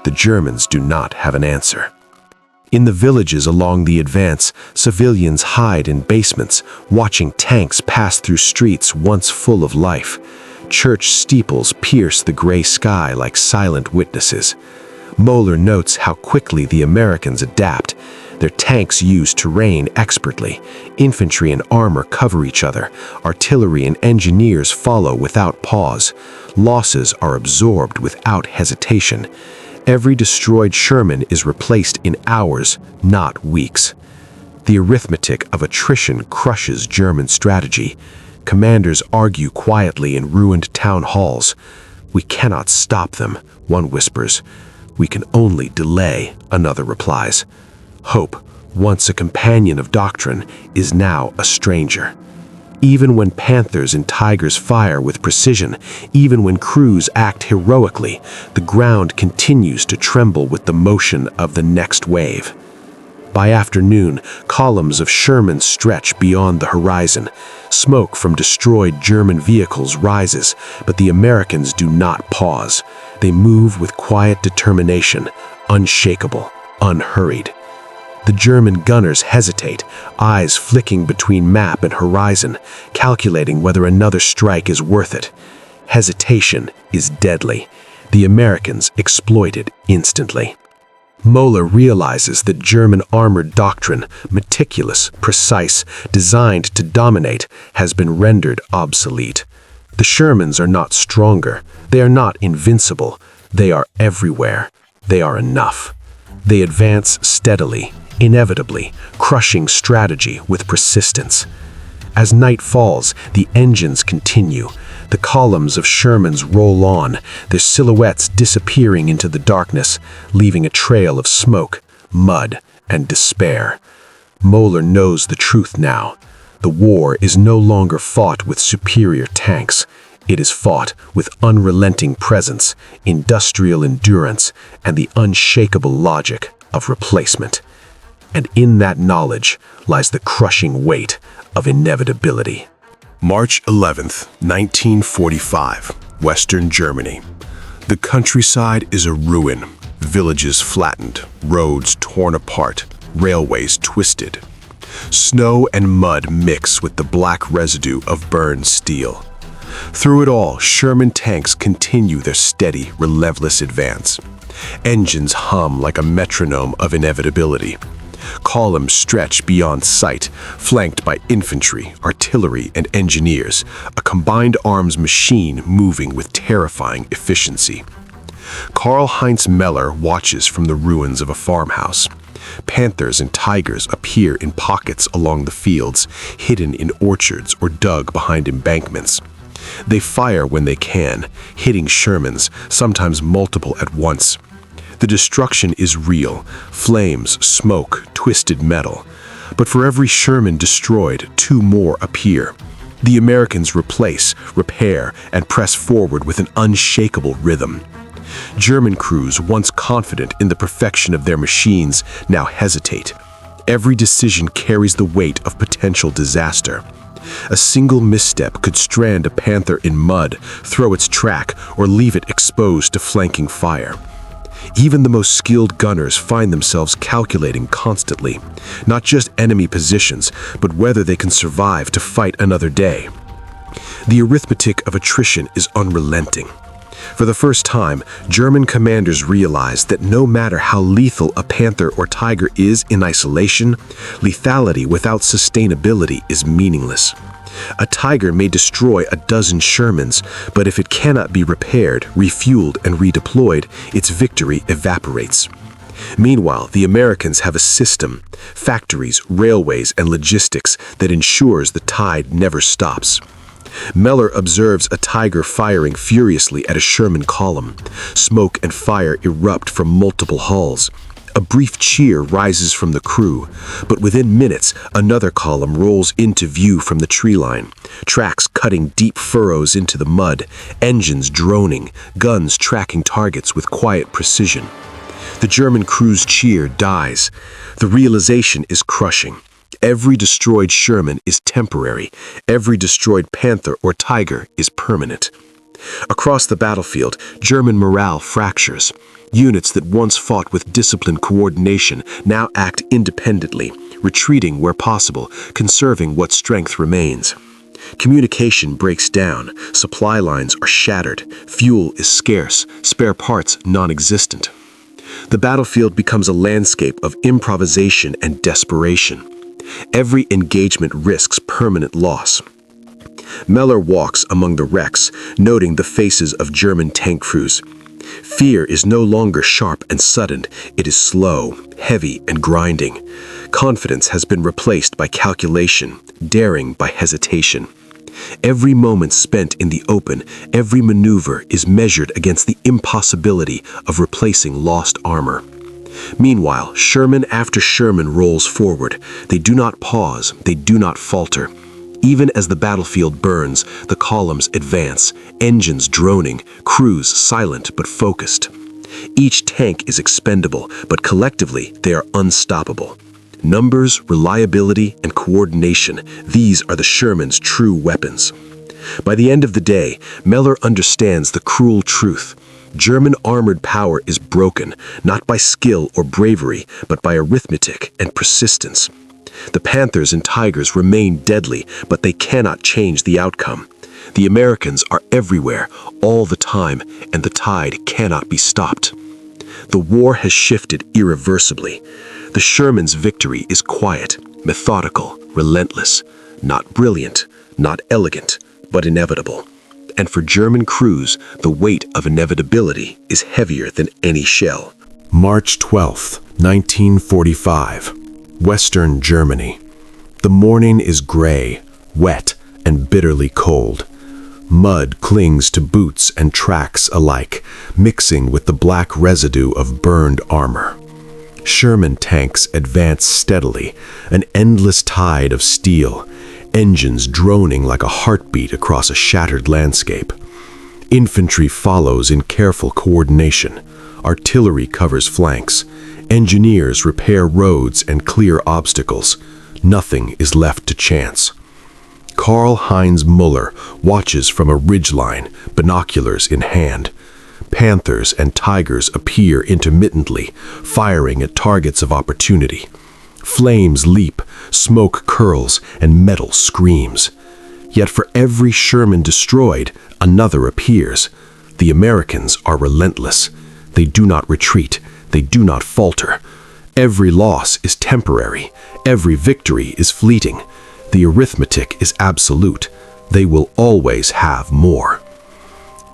The Germans do not have an answer. In the villages along the advance, civilians hide in basements, watching tanks pass through streets once full of life. Church steeples pierce the gray sky like silent witnesses. Moeller notes how quickly the Americans adapt. Their tanks use terrain expertly. Infantry and armor cover each other. Artillery and engineers follow without pause. Losses are absorbed without hesitation. Every destroyed Sherman is replaced in hours, not weeks. The arithmetic of attrition crushes German strategy. Commanders argue quietly in ruined town halls. "We cannot stop them," one whispers. "We can only delay," another replies. Hope, once a companion of doctrine, is now a stranger. Even when Panthers and Tigers fire with precision, even when crews act heroically, the ground continues to tremble with the motion of the next wave. By afternoon, columns of Shermans stretch beyond the horizon. Smoke from destroyed German vehicles rises, but the Americans do not pause. They move with quiet determination, unshakable, unhurried. The German gunners hesitate, eyes flicking between map and horizon, calculating whether another strike is worth it. Hesitation is deadly. The Americans exploit it instantly. Moeller realizes that German armored doctrine, meticulous, precise, designed to dominate, has been rendered obsolete. The Shermans are not stronger. They are not invincible. They are everywhere. They are enough. They advance steadily, inevitably, crushing strategy with persistence. As night falls, the engines continue. The columns of Shermans roll on, their silhouettes disappearing into the darkness, leaving a trail of smoke, mud, and despair. Moeller knows the truth now. The war is no longer fought with superior tanks. It is fought with unrelenting presence, industrial endurance, and the unshakable logic of replacement. And in that knowledge lies the crushing weight of inevitability. March 11th, 1945, Western Germany. The countryside is a ruin, villages flattened, roads torn apart, railways twisted. Snow and mud mix with the black residue of burned steel. Through it all, Sherman tanks continue their steady, relentless advance. Engines hum like a metronome of inevitability. Columns stretch beyond sight, flanked by infantry, artillery, and engineers, a combined arms machine moving with terrifying efficiency. Karl-Heinz Meller watches from the ruins of a farmhouse. Panthers and Tigers appear in pockets along the fields, hidden in orchards or dug behind embankments. They fire when they can, hitting Shermans, sometimes multiple at once. The destruction is real, flames, smoke, twisted metal. But for every Sherman destroyed, 2 more appear. The Americans replace, repair, and press forward with an unshakable rhythm. German crews, once confident in the perfection of their machines, now hesitate. Every decision carries the weight of potential disaster. A single misstep could strand a Panther in mud, throw its track, or leave it exposed to flanking fire. Even the most skilled gunners find themselves calculating constantly, not just enemy positions, but whether they can survive to fight another day. The arithmetic of attrition is unrelenting. For the first time, German commanders realize that no matter how lethal a Panther or Tiger is in isolation, lethality without sustainability is meaningless. A Tiger may destroy a dozen Shermans, but if it cannot be repaired, refueled, and redeployed, its victory evaporates. Meanwhile, the Americans have a system, factories, railways, and logistics that ensures the tide never stops. Meller observes a Tiger firing furiously at a Sherman column. Smoke and fire erupt from multiple hulls. A brief cheer rises from the crew, but within minutes, another column rolls into view from the tree line. Tracks cutting deep furrows into the mud, engines droning, guns tracking targets with quiet precision. The German crew's cheer dies. The realization is crushing. Every destroyed Sherman is temporary. Every destroyed Panther or Tiger is permanent. Across the battlefield, German morale fractures. Units that once fought with disciplined coordination now act independently, retreating where possible, conserving what strength remains. Communication breaks down, supply lines are shattered, fuel is scarce, spare parts non-existent. The battlefield becomes a landscape of improvisation and desperation. Every engagement risks permanent loss. Meller walks among the wrecks, noting the faces of German tank crews. Fear is no longer sharp and sudden, it is slow, heavy, and grinding. Confidence has been replaced by calculation, daring by hesitation. Every moment spent in the open, every maneuver is measured against the impossibility of replacing lost armor. Meanwhile, Sherman after Sherman rolls forward. They do not pause, they do not falter. Even as the battlefield burns, the columns advance, engines droning, crews silent but focused. Each tank is expendable, but collectively they are unstoppable. Numbers, reliability, and coordination, these are the Sherman's true weapons. By the end of the day, Meller understands the cruel truth. German armored power is broken, not by skill or bravery, but by arithmetic and persistence. The Panthers and Tigers remain deadly, but they cannot change the outcome. The Americans are everywhere, all the time, and the tide cannot be stopped. The war has shifted irreversibly. The Sherman's victory is quiet, methodical, relentless, not brilliant, not elegant, but inevitable. And for German crews, the weight of inevitability is heavier than any shell. March 12, 1945. Western Germany. The morning is gray, wet, and bitterly cold. Mud clings to boots and tracks alike, mixing with the black residue of burned armor. Sherman tanks advance steadily, an endless tide of steel, engines droning like a heartbeat across a shattered landscape. Infantry follows in careful coordination. Artillery covers flanks. Engineers repair roads and clear obstacles. Nothing is left to chance. Karl-Heinz Müller watches from a ridgeline, binoculars in hand. Panthers and Tigers appear intermittently, firing at targets of opportunity. Flames leap, smoke curls, and metal screams. Yet for every Sherman destroyed, another appears. The Americans are relentless. They do not retreat. They do not falter. Every loss is temporary. Every victory is fleeting. The arithmetic is absolute. They will always have more.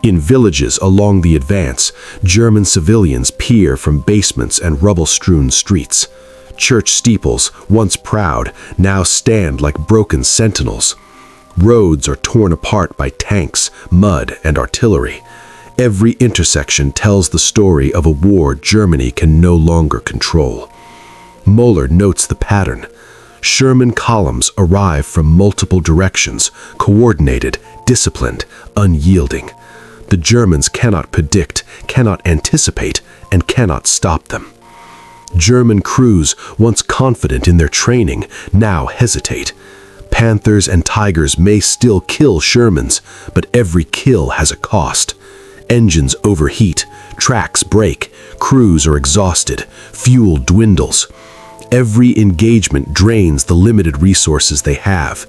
In villages along the advance, German civilians peer from basements and rubble-strewn streets. Church steeples, once proud, now stand like broken sentinels. Roads are torn apart by tanks, mud, and artillery. Every intersection tells the story of a war Germany can no longer control. Müller notes the pattern. Sherman columns arrive from multiple directions, coordinated, disciplined, unyielding. The Germans cannot predict, cannot anticipate, and cannot stop them. German crews, once confident in their training, now hesitate. Panthers and Tigers may still kill Shermans, but every kill has a cost. Engines overheat, tracks break, crews are exhausted, fuel dwindles. Every engagement drains the limited resources they have.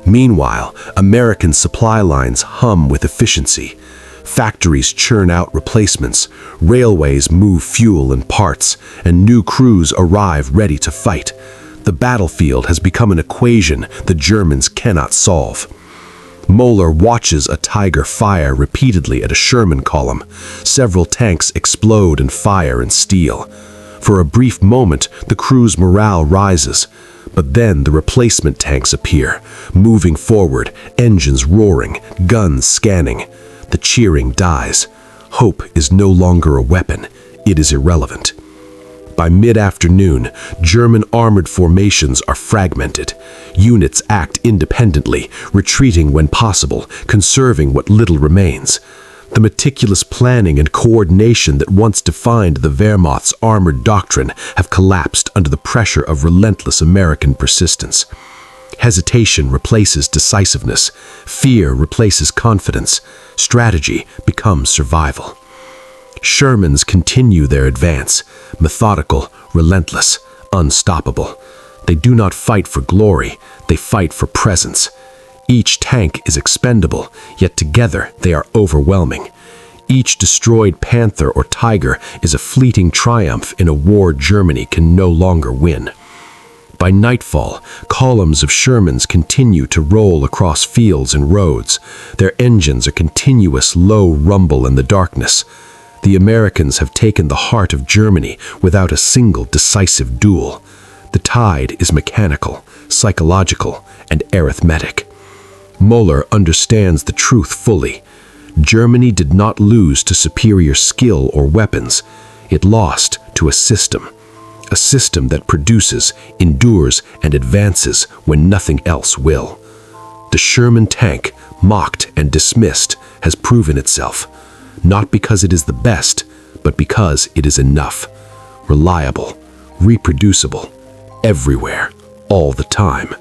Meanwhile, American supply lines hum with efficiency. Factories churn out replacements, railways move fuel and parts, and new crews arrive ready to fight. The battlefield has become an equation the Germans cannot solve. Müller watches a Tiger fire repeatedly at a Sherman column. Several tanks explode and fire and steel. For a brief moment, the crew's morale rises, But then the replacement tanks appear, moving forward, engines roaring, guns scanning. The cheering dies. Hope is no longer a weapon. It is irrelevant. By mid-afternoon, German armored formations are fragmented. Units act independently, retreating when possible, conserving what little remains. The meticulous planning and coordination that once defined the Wehrmacht's armored doctrine have collapsed under the pressure of relentless American persistence. Hesitation replaces decisiveness. Fear replaces confidence. Strategy becomes survival. Shermans continue their advance, methodical, relentless, unstoppable. They do not fight for glory, they fight for presence. Each tank is expendable, yet together they are overwhelming. Each destroyed Panther or Tiger is a fleeting triumph in a war Germany can no longer win. By nightfall, columns of Shermans continue to roll across fields and roads. Their engines a continuous low rumble in the darkness. The Americans have taken the heart of Germany without a single decisive duel. The tide is mechanical, psychological, and arithmetic. Muller understands the truth fully. Germany did not lose to superior skill or weapons. It lost to a system that produces, endures, and advances when nothing else will. The Sherman tank, mocked and dismissed, has proven itself, not because it is the best, but because it is enough, reliable, reproducible, everywhere, all the time,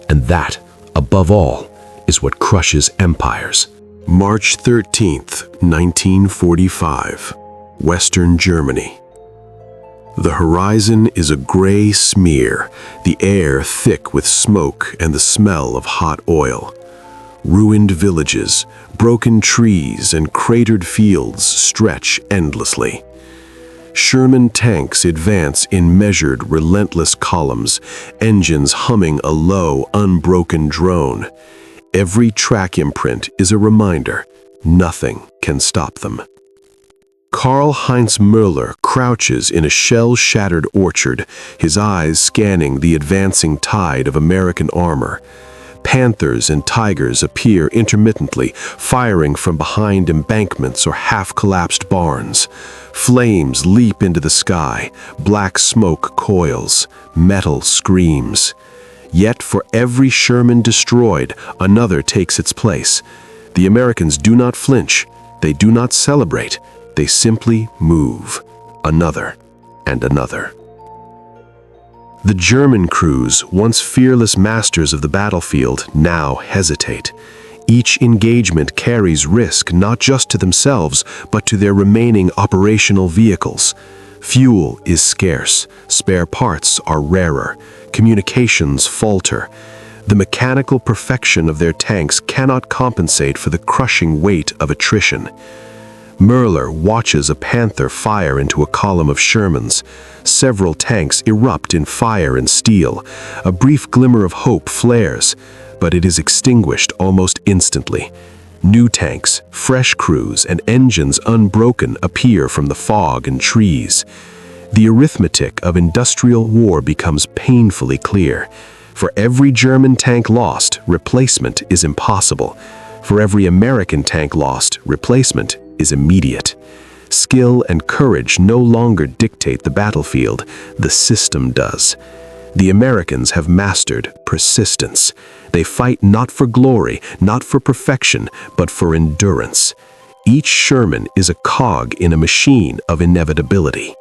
and that, above all, is what crushes empires. March 13th, 1945, Western Germany. The horizon is a gray smear, the air thick with smoke and the smell of hot oil. Ruined villages, broken trees, and cratered fields stretch endlessly. Sherman tanks advance in measured, relentless columns, engines humming a low, unbroken drone. Every track imprint is a reminder, nothing can stop them. Karl-Heinz Müller crouches in a shell-shattered orchard, his eyes scanning the advancing tide of American armor. Panthers and Tigers appear intermittently, firing from behind embankments or half-collapsed barns. Flames leap into the sky, black smoke coils, metal screams. Yet for every Sherman destroyed, another takes its place. The Americans do not flinch, they do not celebrate, they simply move. Another and another. The German crews, once fearless masters of the battlefield, now hesitate. Each engagement carries risk not just to themselves, but to their remaining operational vehicles. Fuel is scarce, spare parts are rarer, communications falter. The mechanical perfection of their tanks cannot compensate for the crushing weight of attrition. Müller watches a Panther fire into a column of Shermans. Several tanks erupt in fire and steel. A brief glimmer of hope flares, but it is extinguished almost instantly. New tanks, fresh crews, and engines unbroken appear from the fog and trees. The arithmetic of industrial war becomes painfully clear. For every German tank lost, replacement is impossible. For every American tank lost, replacement is immediate. Skill and courage no longer dictate the battlefield, the system does. The Americans have mastered persistence. They fight not for glory, not for perfection, but for endurance. Each Sherman is a cog in a machine of inevitability.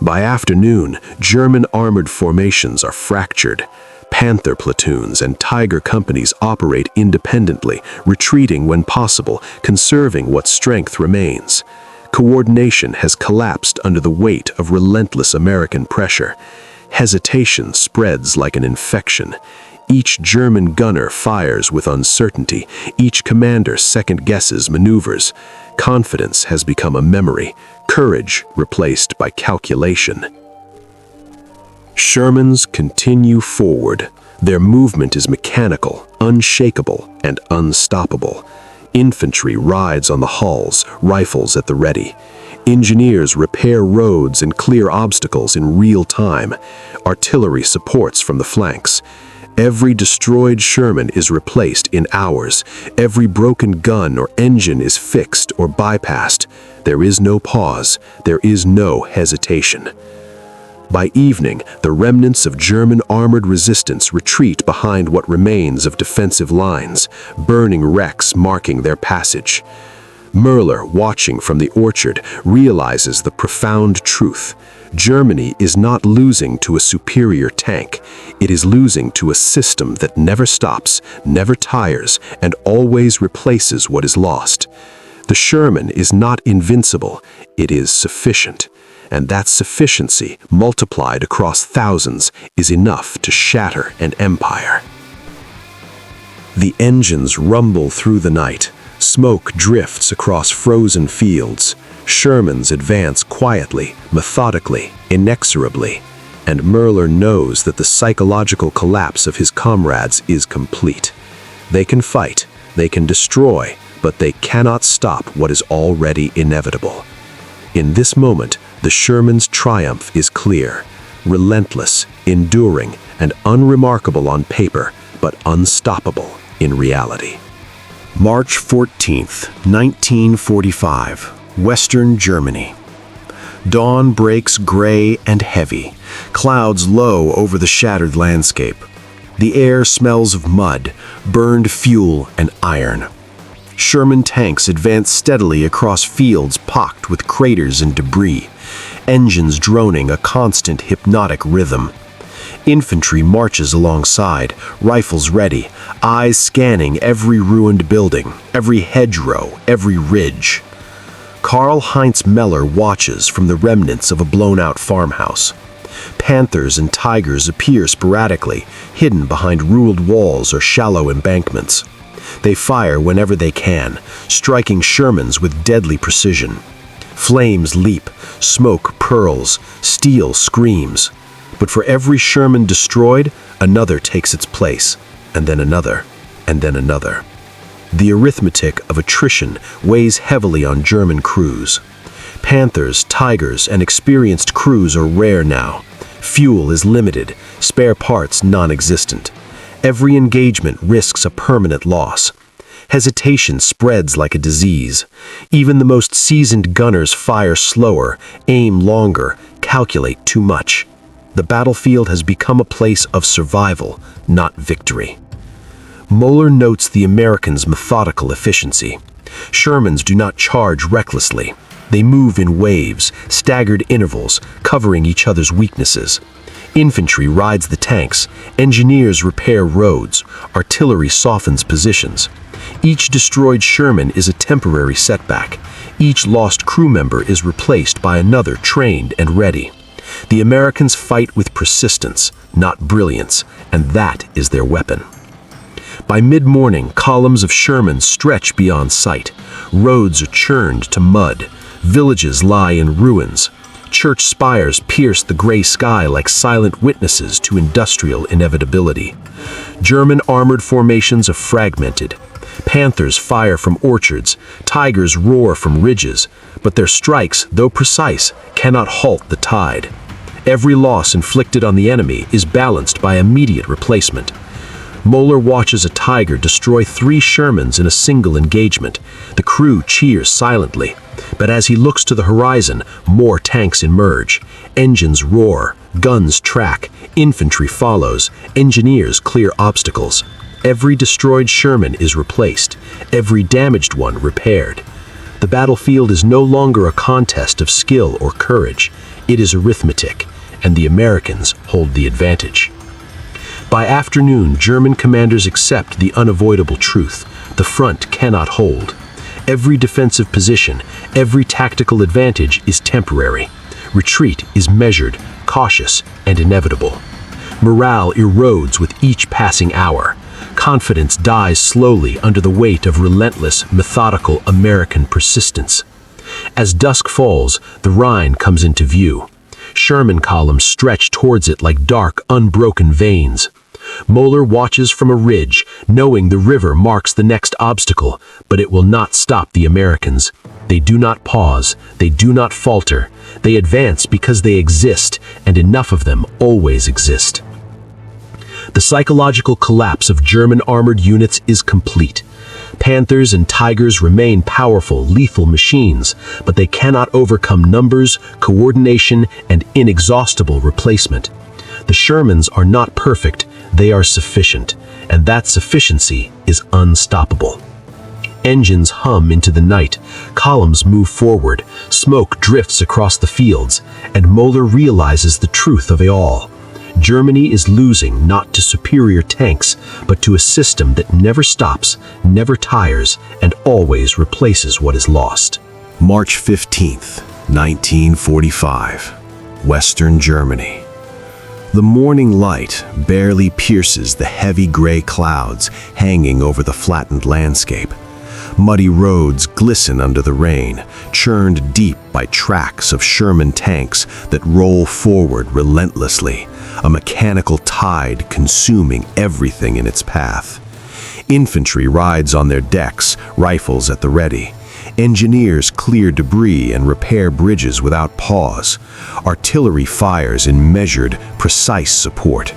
By afternoon, German armored formations are fractured. Panther platoons and Tiger companies operate independently, retreating when possible, conserving what strength remains. Coordination has collapsed under the weight of relentless American pressure. Hesitation spreads like an infection. Each German gunner fires with uncertainty. Each commander second-guesses maneuvers. Confidence has become a memory, courage replaced by calculation. Shermans continue forward. Their movement is mechanical, unshakable, and unstoppable. Infantry rides on the hulls, rifles at the ready. Engineers repair roads and clear obstacles in real time. Artillery supports from the flanks. Every destroyed Sherman is replaced in hours. Every broken gun or engine is fixed or bypassed. There is no pause. There is no hesitation. By evening, the remnants of German armored resistance retreat behind what remains of defensive lines, burning wrecks marking their passage. Mueller, watching from the orchard, realizes the profound truth. Germany is not losing to a superior tank. It is losing to a system that never stops, never tires, and always replaces what is lost. The Sherman is not invincible. It is sufficient. And that sufficiency, multiplied across thousands, is enough to shatter an empire. The engines rumble through the night. Smoke drifts across frozen fields. Shermans advance quietly, methodically, inexorably, and Mueller knows that the psychological collapse of his comrades is complete. They can fight, they can destroy, but they cannot stop what is already inevitable. In this moment, the Sherman's triumph is clear, relentless, enduring, and unremarkable on paper, but unstoppable in reality. March 14th, 1945, Western Germany. Dawn breaks gray and heavy, clouds low over the shattered landscape. The air smells of mud, burned fuel, and iron. Sherman tanks advance steadily across fields pocked with craters and debris, engines droning a constant hypnotic rhythm. Infantry marches alongside, rifles ready, eyes scanning every ruined building, every hedgerow, every ridge. Karl-Heinz Meller watches from the remnants of a blown-out farmhouse. Panthers and tigers appear sporadically, hidden behind ruled walls or shallow embankments. They fire whenever they can, striking Shermans with deadly precision. Flames leap, smoke purls, steel screams. But for every Sherman destroyed, another takes its place, and then another, and then another. The arithmetic of attrition weighs heavily on German crews. Panthers, tigers, and experienced crews are rare now. Fuel is limited, spare parts non-existent. Every engagement risks a permanent loss. Hesitation spreads like a disease. Even the most seasoned gunners fire slower, aim longer, calculate too much. The battlefield has become a place of survival, not victory. Mueller notes the Americans' methodical efficiency. Shermans do not charge recklessly. They move in waves, staggered intervals, covering each other's weaknesses. Infantry rides the tanks, engineers repair roads, artillery softens positions. Each destroyed Sherman is a temporary setback. Each lost crew member is replaced by another trained and ready. The Americans fight with persistence, not brilliance, and that is their weapon. By mid-morning, columns of Shermans stretch beyond sight. Roads are churned to mud. Villages lie in ruins. Church spires pierce the gray sky like silent witnesses to industrial inevitability. German armored formations are fragmented. Panthers fire from orchards, tigers roar from ridges, but their strikes, though precise, cannot halt the tide. Every loss inflicted on the enemy is balanced by immediate replacement. Mueller watches a tiger destroy 3 Shermans in a single engagement. The crew cheers silently, but as he looks to the horizon, more tanks emerge. Engines roar, guns track, infantry follows, engineers clear obstacles. Every destroyed Sherman is replaced, every damaged one repaired. The battlefield is no longer a contest of skill or courage. It is arithmetic, and the Americans hold the advantage. By afternoon, German commanders accept the unavoidable truth: the front cannot hold. Every defensive position, every tactical advantage is temporary. Retreat is measured, cautious, and inevitable. Morale erodes with each passing hour. Confidence dies slowly under the weight of relentless, methodical American persistence. As dusk falls, the Rhine comes into view. Sherman columns stretch towards it like dark, unbroken veins. Mueller watches from a ridge, knowing the river marks the next obstacle, but it will not stop the Americans. They do not pause, they do not falter, they advance because they exist, and enough of them always exist. The psychological collapse of German armored units is complete. Panthers and Tigers remain powerful, lethal machines, but they cannot overcome numbers, coordination, and inexhaustible replacement. The Shermans are not perfect, they are sufficient, and that sufficiency is unstoppable. Engines hum into the night, columns move forward, smoke drifts across the fields, and Moeller realizes the truth of it all. Germany is losing not to superior tanks, but to a system that never stops, never tires, and always replaces what is lost. March 15th, 1945, Western Germany. The morning light barely pierces the heavy gray clouds hanging over the flattened landscape. Muddy roads glisten under the rain, churned deep by tracks of Sherman tanks that roll forward relentlessly, a mechanical tide consuming everything in its path. Infantry rides on their decks, rifles at the ready. Engineers clear debris and repair bridges without pause. Artillery fires in measured, precise support.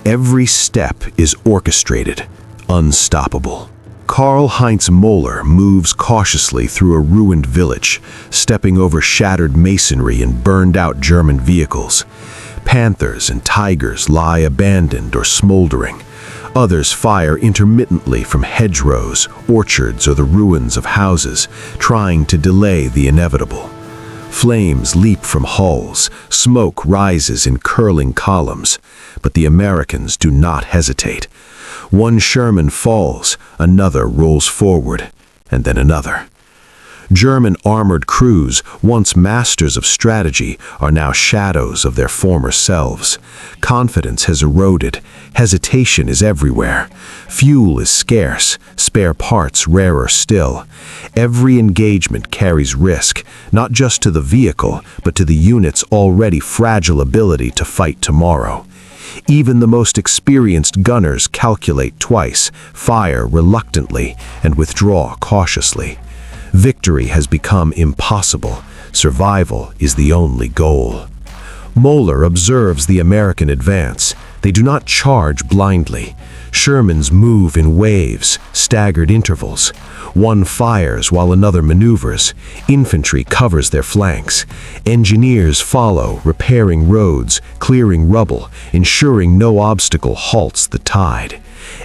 Every step is orchestrated, unstoppable. Karl-Heinz Moeller moves cautiously through a ruined village, stepping over shattered masonry and burned-out German vehicles. Panthers and Tigers lie abandoned or smoldering. Others fire intermittently from hedgerows, orchards, or the ruins of houses, trying to delay the inevitable. Flames leap from hulls, smoke rises in curling columns, but the Americans do not hesitate. One Sherman falls, another rolls forward, and then another. German armored crews, once masters of strategy, are now shadows of their former selves. Confidence has eroded, hesitation is everywhere. Fuel is scarce, spare parts rarer still. Every engagement carries risk, not just to the vehicle, but to the unit's already fragile ability to fight tomorrow. Even the most experienced gunners calculate twice, fire reluctantly, and withdraw cautiously. Victory has become impossible. Survival is the only goal. Moeller observes the American advance. They do not charge blindly. Shermans move in waves, staggered intervals. One fires while another maneuvers. Infantry covers their flanks. Engineers follow, repairing roads, clearing rubble, ensuring no obstacle halts the tide.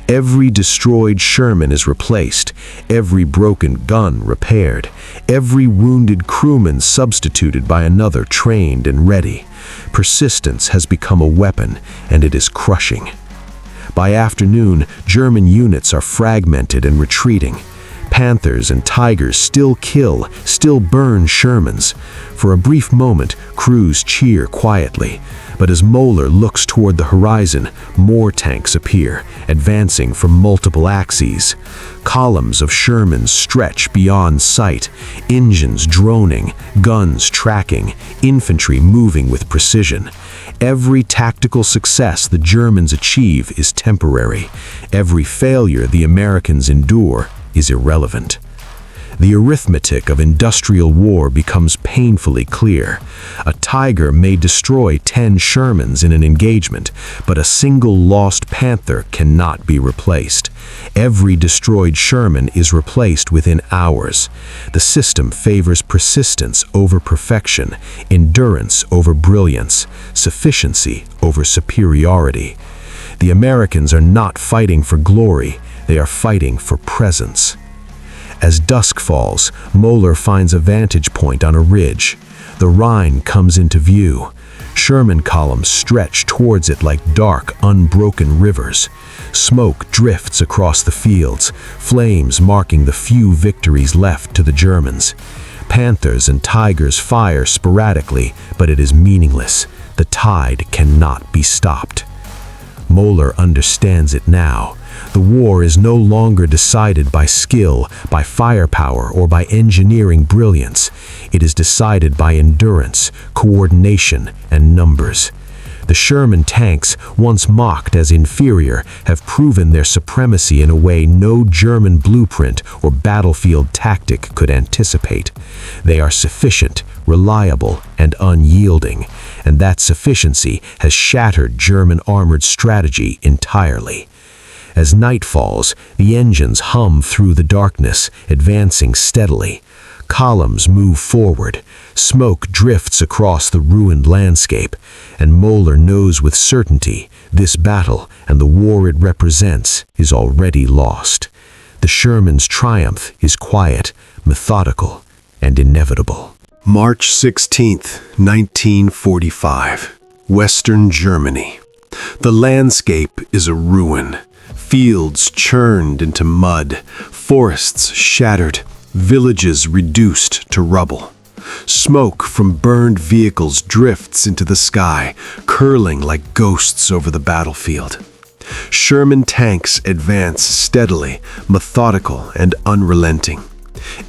Every destroyed Sherman is replaced, every broken gun repaired, every wounded crewman substituted by another trained and ready. Persistence has become a weapon, and it is crushing. By afternoon, German units are fragmented and retreating. Panthers and Tigers still kill, still burn Shermans. For a brief moment, crews cheer quietly. But as Moeller looks toward the horizon, more tanks appear, advancing from multiple axes. Columns of Shermans stretch beyond sight, engines droning, guns tracking, infantry moving with precision. Every tactical success the Germans achieve is temporary. Every failure the Americans endure is irrelevant. The arithmetic of industrial war becomes painfully clear. A Tiger may destroy 10 Shermans in an engagement, but a single lost Panther cannot be replaced. Every destroyed Sherman is replaced within hours. The system favors persistence over perfection, endurance over brilliance, sufficiency over superiority. The Americans are not fighting for glory, they are fighting for presence. As dusk falls, Moeller finds a vantage point on a ridge. The Rhine comes into view. Sherman columns stretch towards it like dark, unbroken rivers. Smoke drifts across the fields, flames marking the few victories left to the Germans. Panthers and Tigers fire sporadically, but it is meaningless. The tide cannot be stopped. Moeller understands it now. The war is no longer decided by skill, by firepower, or by engineering brilliance. It is decided by endurance, coordination, and numbers. The Sherman tanks, once mocked as inferior, have proven their supremacy in a way no German blueprint or battlefield tactic could anticipate. They are sufficient, reliable, and unyielding, and that sufficiency has shattered German armored strategy entirely. As night falls, the engines hum through the darkness, advancing steadily. Columns move forward, smoke drifts across the ruined landscape, and Moeller knows with certainty this battle and the war it represents is already lost. The Sherman's triumph is quiet, methodical, and inevitable. March 16, 1945, Western Germany. The landscape is a ruin. Fields churned into mud, forests shattered, villages reduced to rubble. Smoke from burned vehicles drifts into the sky, curling like ghosts over the battlefield. Sherman tanks advance steadily, methodical and unrelenting.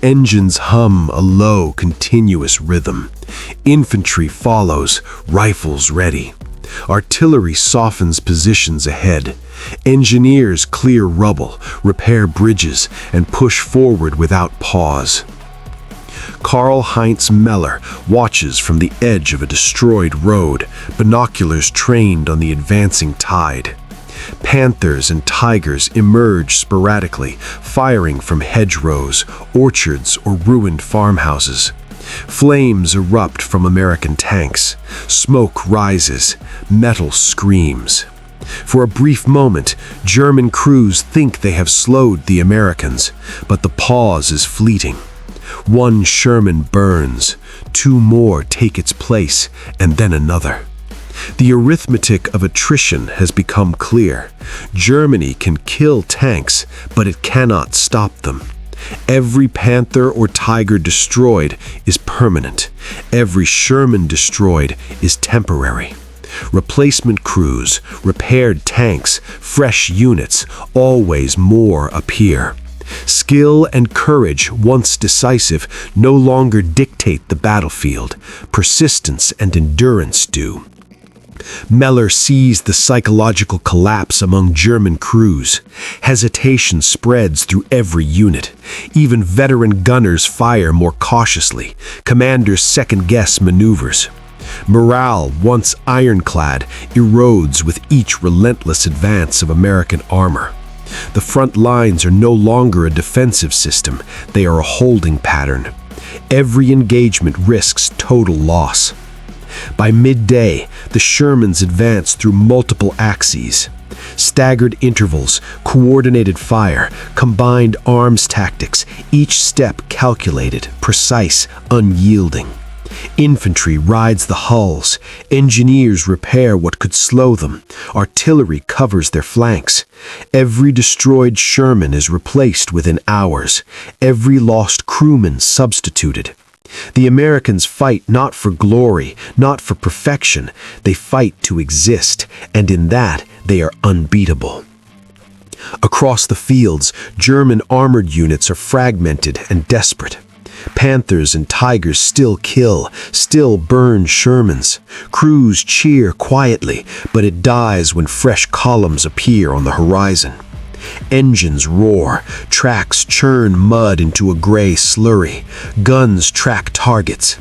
Engines hum a low, continuous rhythm. Infantry follows, rifles ready. Artillery softens positions ahead. Engineers clear rubble, repair bridges, and push forward without pause. Karl-Heinz Meller watches from the edge of a destroyed road, binoculars trained on the advancing tide. Panthers and tigers emerge sporadically, firing from hedgerows, orchards, or ruined farmhouses. Flames erupt from American tanks. Smoke rises. Metal screams. For a brief moment, German crews think they have slowed the Americans, but the pause is fleeting. One Sherman burns, two more take its place, and then another. The arithmetic of attrition has become clear. Germany can kill tanks, but it cannot stop them. Every Panther or Tiger destroyed is permanent. Every Sherman destroyed is temporary. Replacement crews, repaired tanks, fresh units, always more appear. Skill and courage, once decisive, no longer dictate the battlefield. Persistence and endurance do. Meller sees the psychological collapse among German crews. Hesitation spreads through every unit. Even veteran gunners fire more cautiously. Commanders second-guess maneuvers. Morale, once ironclad, erodes with each relentless advance of American armor. The front lines are no longer a defensive system, they are a holding pattern. Every engagement risks total loss. By midday, the Shermans advance through multiple axes. Staggered intervals, coordinated fire, combined arms tactics, each step calculated, precise, unyielding. Infantry rides the hulls. Engineers repair what could slow them. Artillery covers their flanks. Every destroyed Sherman is replaced within hours. Every lost crewman substituted. The Americans fight not for glory, not for perfection. They fight to exist, and in that they are unbeatable. Across the fields, German armored units are fragmented and desperate. Panthers and Tigers still kill, still burn Shermans. Crews cheer quietly, but it dies when fresh columns appear on the horizon. Engines roar, tracks churn mud into a gray slurry, guns track targets.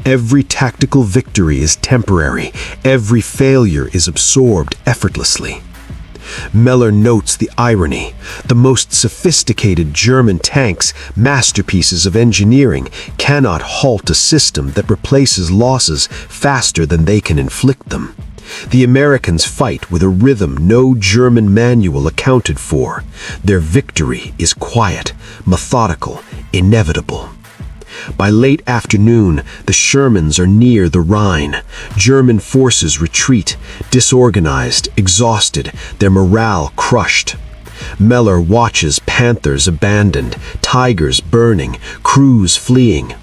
Every tactical victory is temporary, every failure is absorbed effortlessly. Meller notes the irony. The most sophisticated German tanks, masterpieces of engineering, cannot halt a system that replaces losses faster than they can inflict them. The Americans fight with a rhythm no German manual accounted for. Their victory is quiet, methodical, inevitable. By late afternoon, the Shermans are near the Rhine. German forces retreat, disorganized, exhausted, their morale crushed. Meller watches Panthers abandoned, Tigers burning, crews fleeing.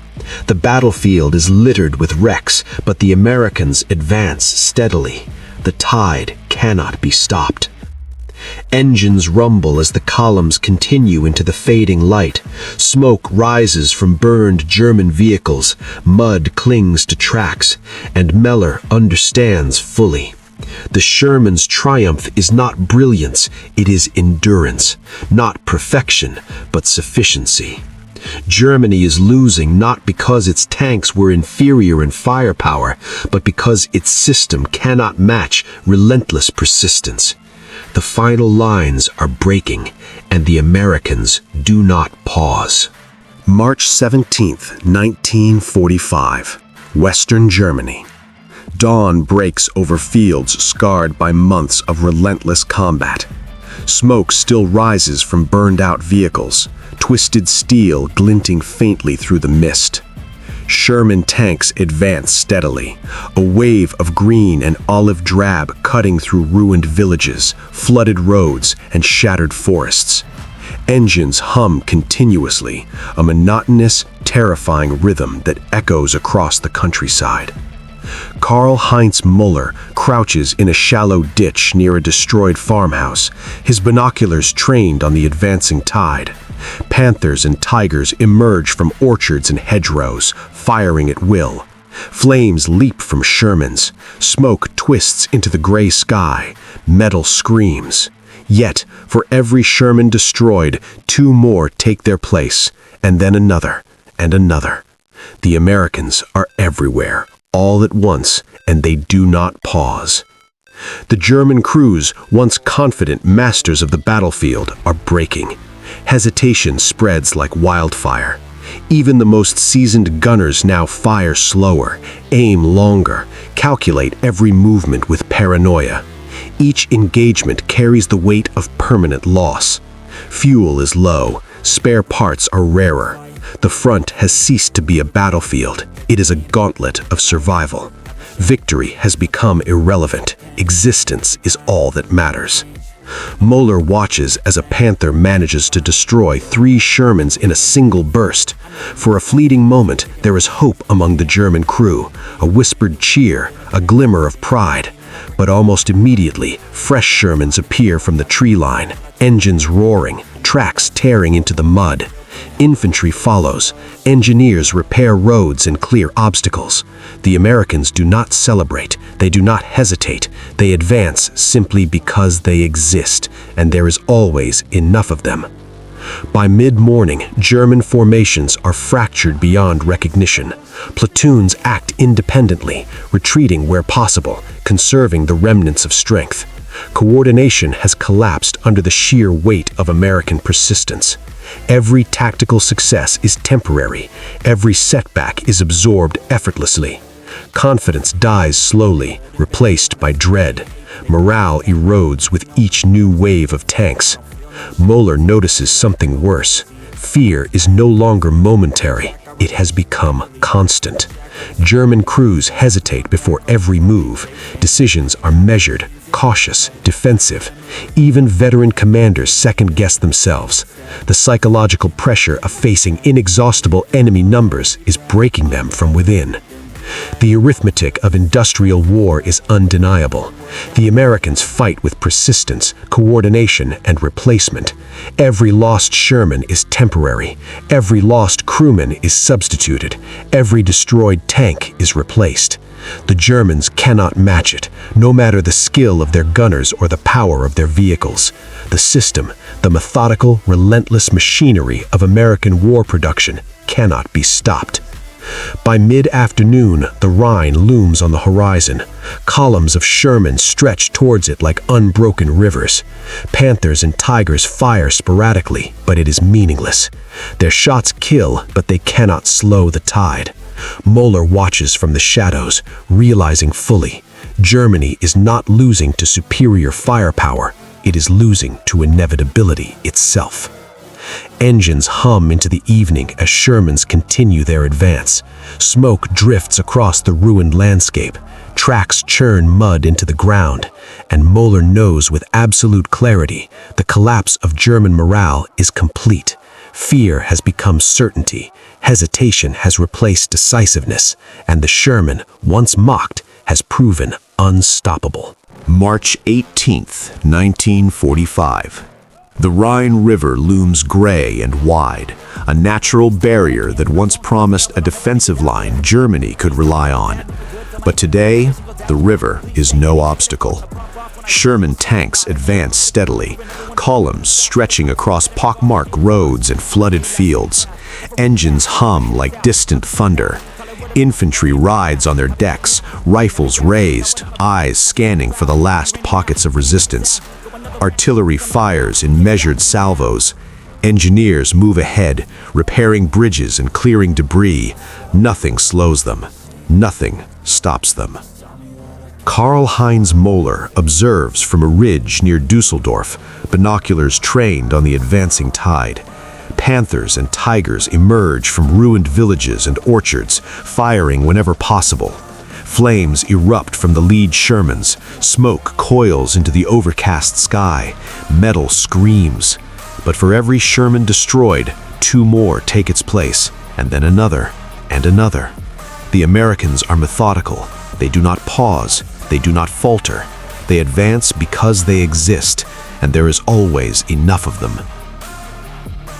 The battlefield is littered with wrecks, but the Americans advance steadily. The tide cannot be stopped. Engines rumble as the columns continue into the fading light. Smoke rises from burned German vehicles. Mud clings to tracks, and Meller understands fully. The Shermans' triumph is not brilliance, it is endurance, not perfection, but sufficiency. Germany is losing not because its tanks were inferior in firepower, but because its system cannot match relentless persistence. The final lines are breaking, and the Americans do not pause. March 17th, 1945, Western Germany. Dawn breaks over fields scarred by months of relentless combat. Smoke still rises from burned-out vehicles, twisted steel glinting faintly through the mist. Sherman tanks advance steadily, a wave of green and olive drab cutting through ruined villages, flooded roads, and shattered forests. Engines hum continuously, a monotonous, terrifying rhythm that echoes across the countryside. Karl-Heinz Müller crouches in a shallow ditch near a destroyed farmhouse, his binoculars trained on the advancing tide. Panthers and tigers emerge from orchards and hedgerows, firing at will. Flames leap from Shermans. Smoke twists into the gray sky. Metal screams. Yet, for every Sherman destroyed, 2 more take their place, and then another, and another. The Americans are everywhere, all at once, and they do not pause. The German crews, once confident masters of the battlefield, are breaking. Hesitation spreads like wildfire. Even the most seasoned gunners now fire slower, aim longer, calculate every movement with paranoia. Each engagement carries the weight of permanent loss. Fuel is low, spare parts are rarer. The front has ceased to be a battlefield. It is a gauntlet of survival. Victory has become irrelevant. Existence is all that matters. Müller watches as a Panther manages to destroy 3 Shermans in a single burst. For a fleeting moment, there is hope among the German crew, a whispered cheer, a glimmer of pride. But almost immediately, fresh Shermans appear from the tree line, engines roaring, tracks tearing into the mud. Infantry follows. Engineers repair roads and clear obstacles. The Americans do not celebrate. They do not hesitate. They advance simply because they exist, and there is always enough of them. By mid-morning, German formations are fractured beyond recognition. Platoons act independently, retreating where possible, conserving the remnants of strength. Coordination has collapsed under the sheer weight of American persistence. Every tactical success is temporary. Every setback is absorbed effortlessly. Confidence dies slowly, replaced by dread. Morale erodes with each new wave of tanks. Müller notices something worse. Fear is no longer momentary. It has become constant. German crews hesitate before every move. Decisions are measured, cautious, defensive. Even veteran commanders second-guess themselves. The psychological pressure of facing inexhaustible enemy numbers is breaking them from within. The arithmetic of industrial war is undeniable. The Americans fight with persistence, coordination, and replacement. Every lost Sherman is temporary. Every lost crewman is substituted. Every destroyed tank is replaced. The Germans cannot match it, no matter the skill of their gunners or the power of their vehicles. The system, the methodical, relentless machinery of American war production, cannot be stopped. By mid-afternoon, the Rhine looms on the horizon. Columns of Sherman stretch towards it like unbroken rivers. Panthers and tigers fire sporadically, but it is meaningless. Their shots kill, but they cannot slow the tide. Müller watches from the shadows, realizing fully, Germany is not losing to superior firepower, it is losing to inevitability itself. Engines hum into the evening as Shermans continue their advance. Smoke drifts across the ruined landscape. Tracks churn mud into the ground. And Müller knows with absolute clarity the collapse of German morale is complete. Fear has become certainty. Hesitation has replaced decisiveness. And the Sherman, once mocked, has proven unstoppable. March 18th, 1945. The Rhine River looms gray and wide, a natural barrier that once promised a defensive line Germany could rely on. But today, the river is no obstacle. Sherman tanks advance steadily, columns stretching across pockmarked roads and flooded fields. Engines hum like distant thunder. Infantry rides on their decks, rifles raised, eyes scanning for the last pockets of resistance. Artillery fires in measured salvos. Engineers move ahead, repairing bridges and clearing debris. Nothing slows them. Nothing stops them. Karl-Heinz Moeller observes from a ridge near Dusseldorf, binoculars trained on the advancing tide. Panthers and tigers emerge from ruined villages and orchards, firing whenever possible. Flames erupt from the lead Shermans. Smoke coils into the overcast sky. Metal screams. But for every Sherman destroyed, 2 more take its place, and then another, and another. The Americans are methodical. They do not pause. They do not falter. They advance because they exist, and there is always enough of them.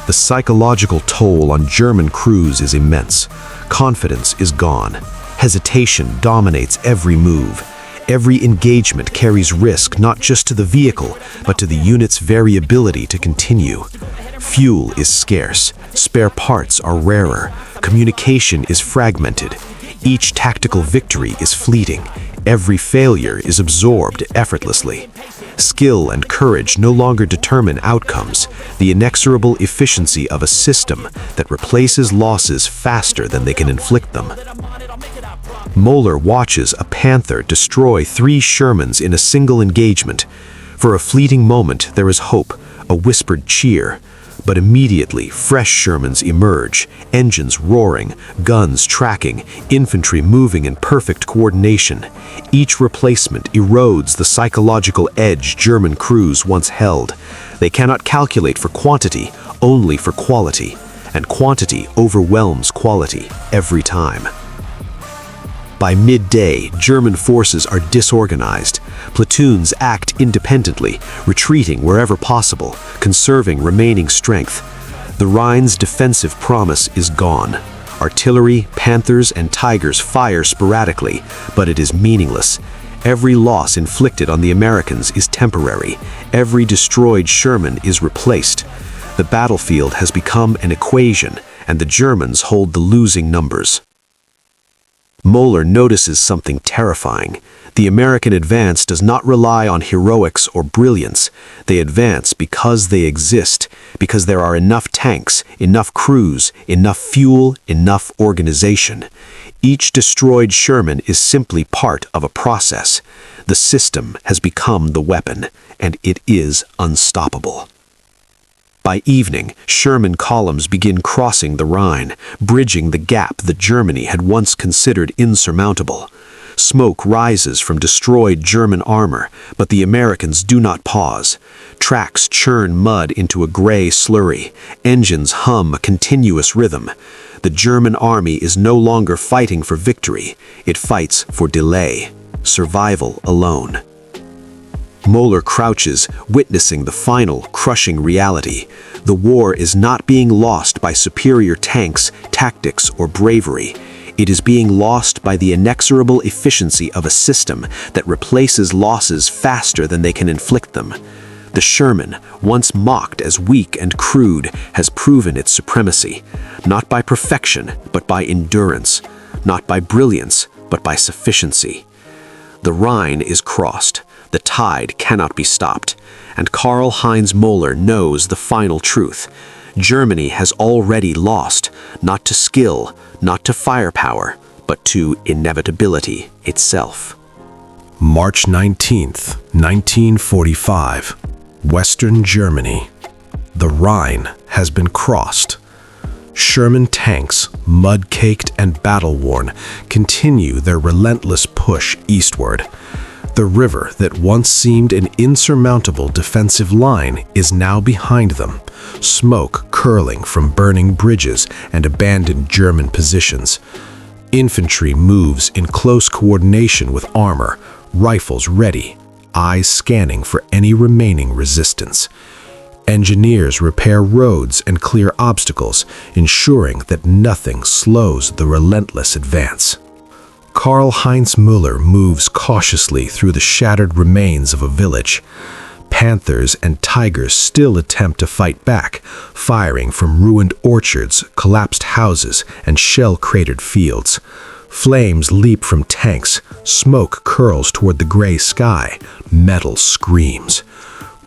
The psychological toll on German crews is immense. Confidence is gone. Hesitation dominates every move. Every engagement carries risk not just to the vehicle, but to the unit's very ability to continue. Fuel is scarce. Spare parts are rarer. Communication is fragmented. Each tactical victory is fleeting. Every failure is absorbed effortlessly. Skill and courage no longer determine outcomes, the inexorable efficiency of a system that replaces losses faster than they can inflict them. Moeller watches a Panther destroy 3 Shermans in a single engagement. For a fleeting moment, there is hope, a whispered cheer. But immediately, fresh Shermans emerge, engines roaring, guns tracking, infantry moving in perfect coordination. Each replacement erodes the psychological edge German crews once held. They cannot calculate for quantity, only for quality. And quantity overwhelms quality every time. By midday, German forces are disorganized. Platoons act independently, retreating wherever possible, conserving remaining strength. The Rhine's defensive promise is gone. Artillery, Panthers, and Tigers fire sporadically, but it is meaningless. Every loss inflicted on the Americans is temporary. Every destroyed Sherman is replaced. The battlefield has become an equation, and the Germans hold the losing numbers. Moeller notices something terrifying. The American advance does not rely on heroics or brilliance. They advance because they exist, because there are enough tanks, enough crews, enough fuel, enough organization. Each destroyed Sherman is simply part of a process. The system has become the weapon, and it is unstoppable. By evening, Sherman columns begin crossing the Rhine, bridging the gap that Germany had once considered insurmountable. Smoke rises from destroyed German armor, but the Americans do not pause. Tracks churn mud into a gray slurry. Engines hum a continuous rhythm. The German army is no longer fighting for victory. It fights for delay, survival alone. Moeller crouches, witnessing the final, crushing reality. The war is not being lost by superior tanks, tactics, or bravery. It is being lost by the inexorable efficiency of a system that replaces losses faster than they can inflict them. The Sherman, once mocked as weak and crude, has proven its supremacy, not by perfection, but by endurance, not by brilliance, but by sufficiency. The Rhine is crossed. The tide cannot be stopped, and Karl-Heinz Moeller knows the final truth. Germany has already lost, not to skill, not to firepower, but to inevitability itself. March 19th, 1945, Western Germany. The Rhine has been crossed. Sherman tanks, mud-caked and battle-worn, continue their relentless push eastward. The river that once seemed an insurmountable defensive line is now behind them, smoke curling from burning bridges and abandoned German positions. Infantry moves in close coordination with armor, rifles ready, eyes scanning for any remaining resistance. Engineers repair roads and clear obstacles, ensuring that nothing slows the relentless advance. Karl-Heinz Müller moves cautiously through the shattered remains of a village. Panthers and tigers still attempt to fight back, firing from ruined orchards, collapsed houses, and shell-cratered fields. Flames leap from tanks, smoke curls toward the gray sky, metal screams.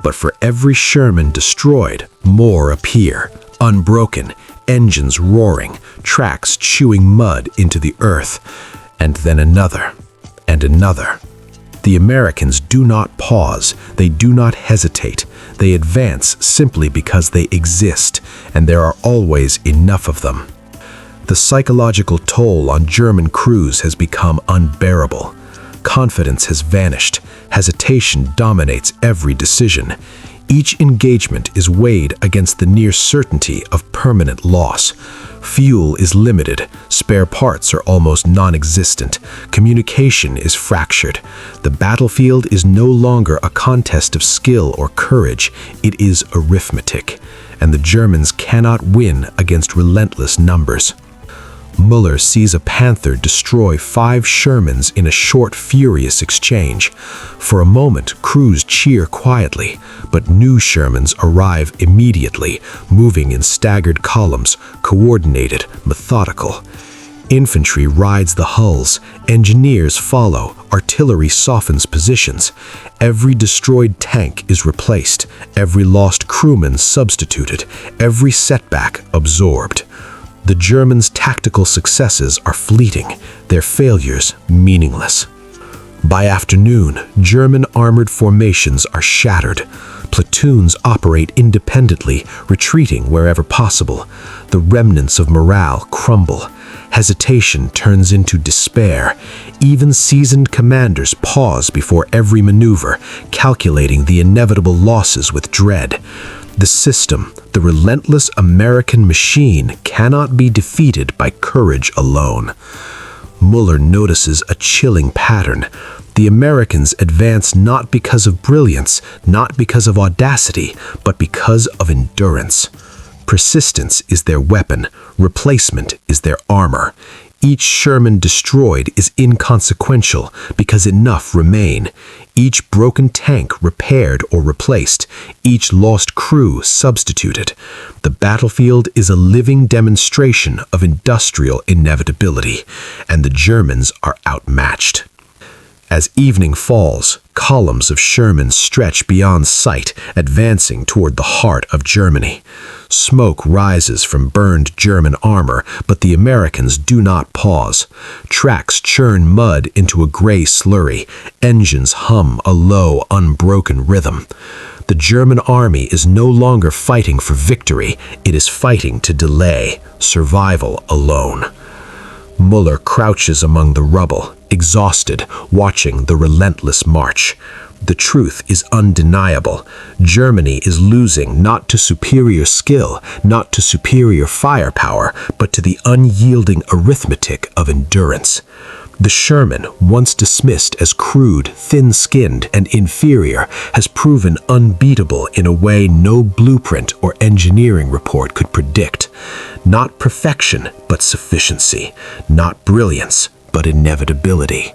But for every Sherman destroyed, more appear, unbroken, engines roaring, tracks chewing mud into the earth, and then another, and another. The Americans do not pause, they do not hesitate, they advance simply because they exist, and there are always enough of them. The psychological toll on German crews has become unbearable. Confidence has vanished. Hesitation dominates every decision. Each engagement is weighed against the near certainty of permanent loss. Fuel is limited. Spare parts are almost non-existent. Communication is fractured. The battlefield is no longer a contest of skill or courage. It is arithmetic. And the Germans cannot win against relentless numbers. Müller sees a Panther destroy 5 Shermans in a short, furious exchange. For a moment, crews cheer quietly, but new Shermans arrive immediately, moving in staggered columns, coordinated, methodical. Infantry rides the hulls, engineers follow, artillery softens positions. Every destroyed tank is replaced, every lost crewman substituted, every setback absorbed. The Germans' tactical successes are fleeting, their failures meaningless. By afternoon, German armored formations are shattered. Platoons operate independently, retreating wherever possible. The remnants of morale crumble. Hesitation turns into despair. Even seasoned commanders pause before every maneuver, calculating the inevitable losses with dread. The system, the relentless American machine, cannot be defeated by courage alone. Müller notices a chilling pattern. The Americans advance not because of brilliance, not because of audacity, but because of endurance. Persistence is their weapon, replacement is their armor. Each Sherman destroyed is inconsequential because enough remain. Each broken tank repaired or replaced, each lost crew substituted. The battlefield is a living demonstration of industrial inevitability, and the Germans are outmatched. As evening falls, columns of Shermans stretch beyond sight, advancing toward the heart of Germany. Smoke rises from burned German armor, but the Americans do not pause. Tracks churn mud into a gray slurry. Engines hum a low, unbroken rhythm. The German army is no longer fighting for victory. It is fighting to delay survival alone. Müller crouches among the rubble, exhausted, watching the relentless march. The truth is undeniable. Germany is losing not to superior skill, not to superior firepower, but to the unyielding arithmetic of endurance. The Sherman, once dismissed as crude, thin-skinned, and inferior, has proven unbeatable in a way no blueprint or engineering report could predict. Not perfection, but sufficiency. Not brilliance, but inevitability.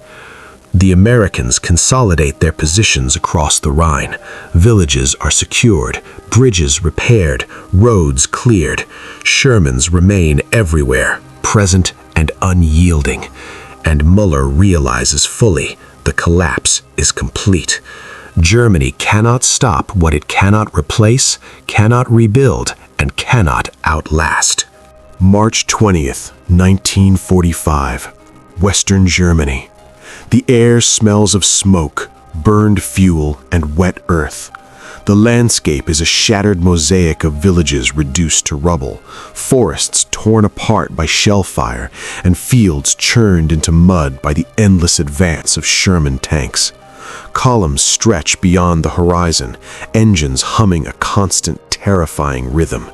The Americans consolidate their positions across the Rhine. Villages are secured, bridges repaired, roads cleared. Shermans remain everywhere, present and unyielding. And Müller realizes fully the collapse is complete. Germany cannot stop what it cannot replace, cannot rebuild, and cannot outlast. March 20th, 1945, Western Germany. The air smells of smoke, burned fuel, and wet earth. The landscape is a shattered mosaic of villages reduced to rubble, forests torn apart by shell fire, and fields churned into mud by the endless advance of Sherman tanks. Columns stretch beyond the horizon, engines humming a constant, terrifying rhythm.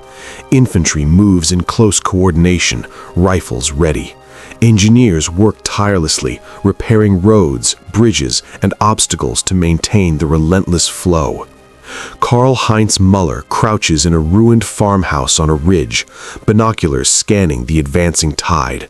Infantry moves in close coordination, rifles ready. Engineers work tirelessly, repairing roads, bridges, and obstacles to maintain the relentless flow. Karl-Heinz Müller crouches in a ruined farmhouse on a ridge, binoculars scanning the advancing tide.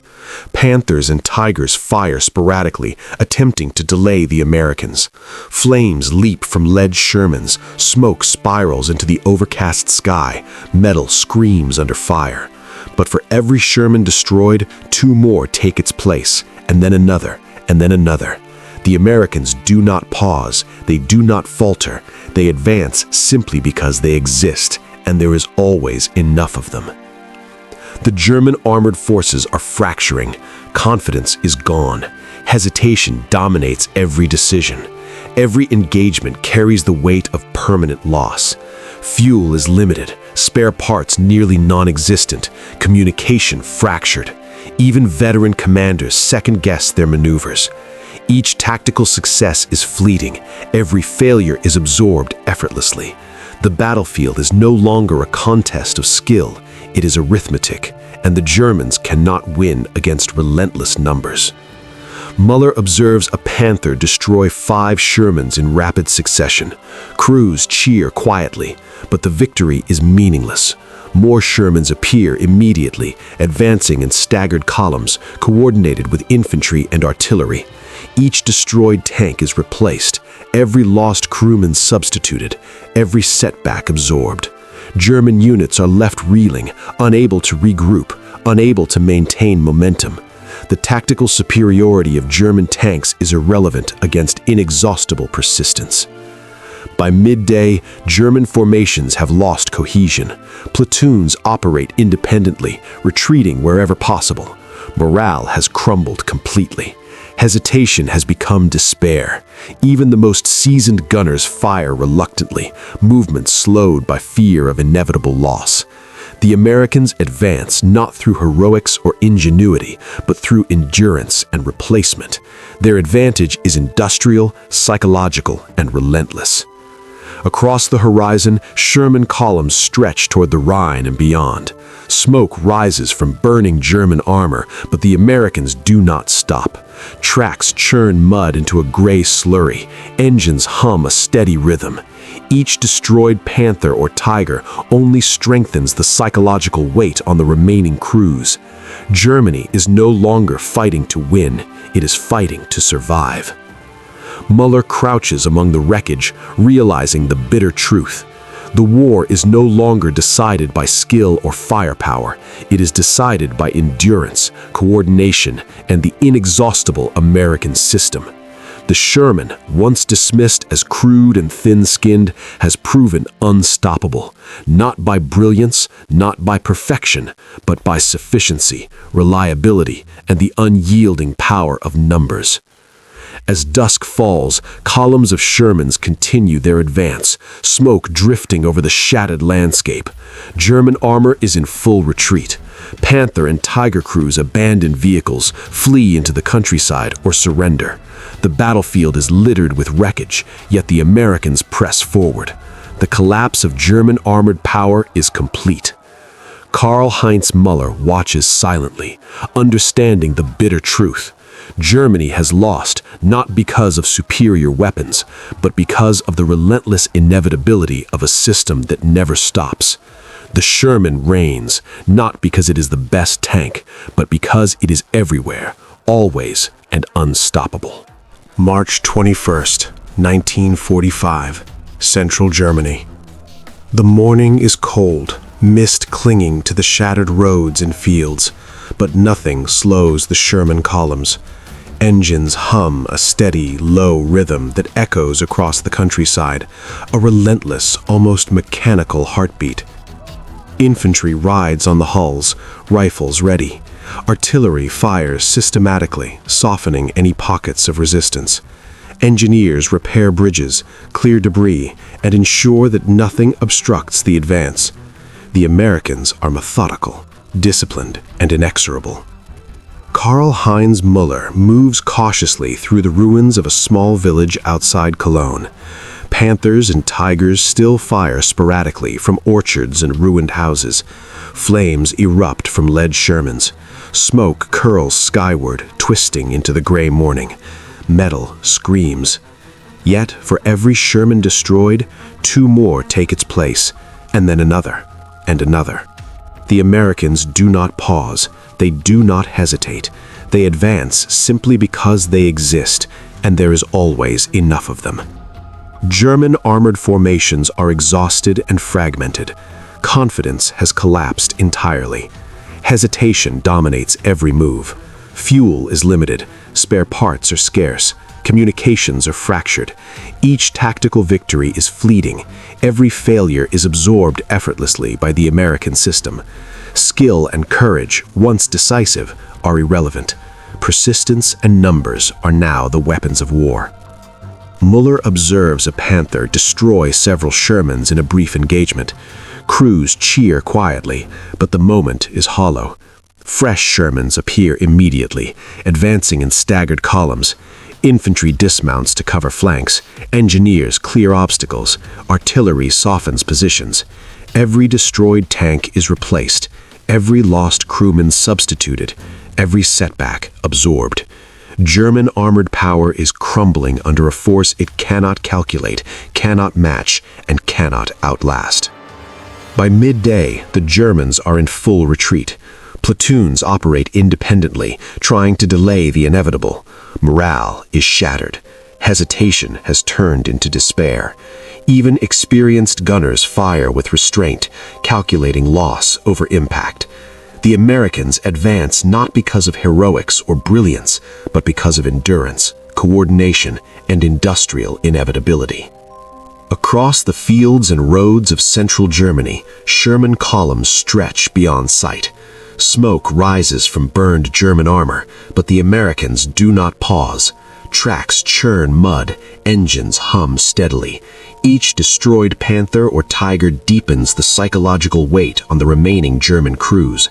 Panthers and tigers fire sporadically, attempting to delay the Americans. Flames leap from lead Shermans, smoke spirals into the overcast sky, metal screams under fire. But for every Sherman destroyed, 2 more take its place, and then another, and then another. The Americans do not pause, they do not falter, they advance simply because they exist, and there is always enough of them. The German armored forces are fracturing, confidence is gone, hesitation dominates every decision. Every engagement carries the weight of permanent loss. Fuel is limited, spare parts nearly non-existent, communication fractured. Even veteran commanders second-guess their maneuvers. Each tactical success is fleeting, every failure is absorbed effortlessly. The battlefield is no longer a contest of skill, it is arithmetic, and the Germans cannot win against relentless numbers. Müller observes a Panther destroy 5 Shermans in rapid succession. Crews cheer quietly, but the victory is meaningless. More Shermans appear immediately, advancing in staggered columns, coordinated with infantry and artillery. Each destroyed tank is replaced, every lost crewman substituted, every setback absorbed. German units are left reeling, unable to regroup, unable to maintain momentum. The tactical superiority of German tanks is irrelevant against inexhaustible persistence. By midday, German formations have lost cohesion. Platoons operate independently, retreating wherever possible. Morale has crumbled completely. Hesitation has become despair. Even the most seasoned gunners fire reluctantly, movement slowed by fear of inevitable loss. The Americans advance not through heroics or ingenuity, but through endurance and replacement. Their advantage is industrial, psychological, and relentless. Across the horizon, Sherman columns stretch toward the Rhine and beyond. Smoke rises from burning German armor, but the Americans do not stop. Tracks churn mud into a gray slurry. Engines hum a steady rhythm. Each destroyed Panther or Tiger only strengthens the psychological weight on the remaining crews. Germany is no longer fighting to win, it is fighting to survive. Müller crouches among the wreckage, realizing the bitter truth. The war is no longer decided by skill or firepower. It is decided by endurance, coordination, and the inexhaustible American system. The Sherman, once dismissed as crude and thin-skinned, has proven unstoppable, not by brilliance, not by perfection, but by sufficiency, reliability, and the unyielding power of numbers. As dusk falls, columns of Shermans continue their advance, smoke drifting over the shattered landscape. German armor is in full retreat. Panther and Tiger crews abandon vehicles, flee into the countryside, or surrender. The battlefield is littered with wreckage, yet the Americans press forward. The collapse of German armored power is complete. Karl-Heinz Müller watches silently, understanding the bitter truth. Germany has lost not because of superior weapons, but because of the relentless inevitability of a system that never stops. The Sherman reigns, not because it is the best tank, but because it is everywhere, always, and unstoppable. March 21st, 1945, Central Germany. The morning is cold, mist clinging to the shattered roads and fields, but nothing slows the Sherman columns. Engines hum a steady, low rhythm that echoes across the countryside, a relentless, almost mechanical heartbeat. Infantry rides on the hulls, rifles ready. Artillery fires systematically, softening any pockets of resistance. Engineers repair bridges, clear debris, and ensure that nothing obstructs the advance. The Americans are methodical, disciplined, and inexorable. Karl-Heinz Müller moves cautiously through the ruins of a small village outside Cologne. Panthers and Tigers still fire sporadically from orchards and ruined houses. Flames erupt from lead Shermans. Smoke curls skyward, twisting into the gray morning. Metal screams. Yet, for every Sherman destroyed, 2 more take its place, and then another, and another. The Americans do not pause. They do not hesitate. They advance simply because they exist, and there is always enough of them. German armored formations are exhausted and fragmented. Confidence has collapsed entirely. Hesitation dominates every move. Fuel is limited. Spare parts are scarce. Communications are fractured. Each tactical victory is fleeting. Every failure is absorbed effortlessly by the American system. Skill and courage, once decisive, are irrelevant. Persistence and numbers are now the weapons of war. Muller observes a Panther destroy several Shermans in a brief engagement. Crews cheer quietly, but the moment is hollow. Fresh Shermans appear immediately, advancing in staggered columns. Infantry dismounts to cover flanks. Engineers clear obstacles. Artillery softens positions. Every destroyed tank is replaced. Every lost crewman substituted. Every setback absorbed. German armored power is crumbling under a force it cannot calculate, cannot match, and cannot outlast. By midday, the Germans are in full retreat. Platoons operate independently, trying to delay the inevitable. Morale is shattered. Hesitation has turned into despair. Even experienced gunners fire with restraint, calculating loss over impact. The Americans advance not because of heroics or brilliance, but because of endurance, coordination, and industrial inevitability. Across the fields and roads of central Germany, Sherman columns stretch beyond sight. Smoke rises from burned German armor, but the Americans do not pause. Tracks churn mud, engines hum steadily. Each destroyed Panther or Tiger deepens the psychological weight on the remaining German crews.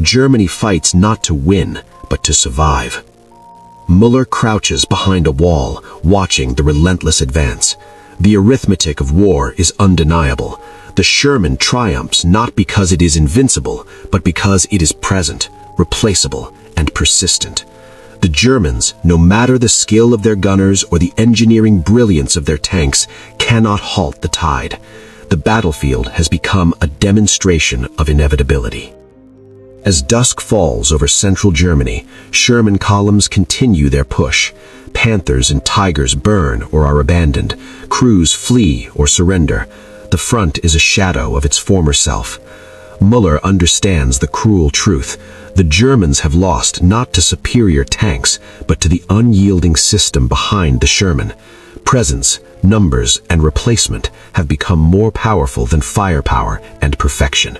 Germany fights not to win, but to survive. Muller crouches behind a wall, watching the relentless advance. The arithmetic of war is undeniable. The Sherman triumphs not because it is invincible, but because it is present, replaceable, and persistent. The Germans, no matter the skill of their gunners or the engineering brilliance of their tanks, cannot halt the tide. The battlefield has become a demonstration of inevitability. As dusk falls over central Germany, Sherman columns continue their push. Panthers and Tigers burn or are abandoned. Crews flee or surrender. The front is a shadow of its former self. Muller understands the cruel truth. The Germans have lost not to superior tanks, but to the unyielding system behind the Sherman. Presence, numbers, and replacement have become more powerful than firepower and perfection.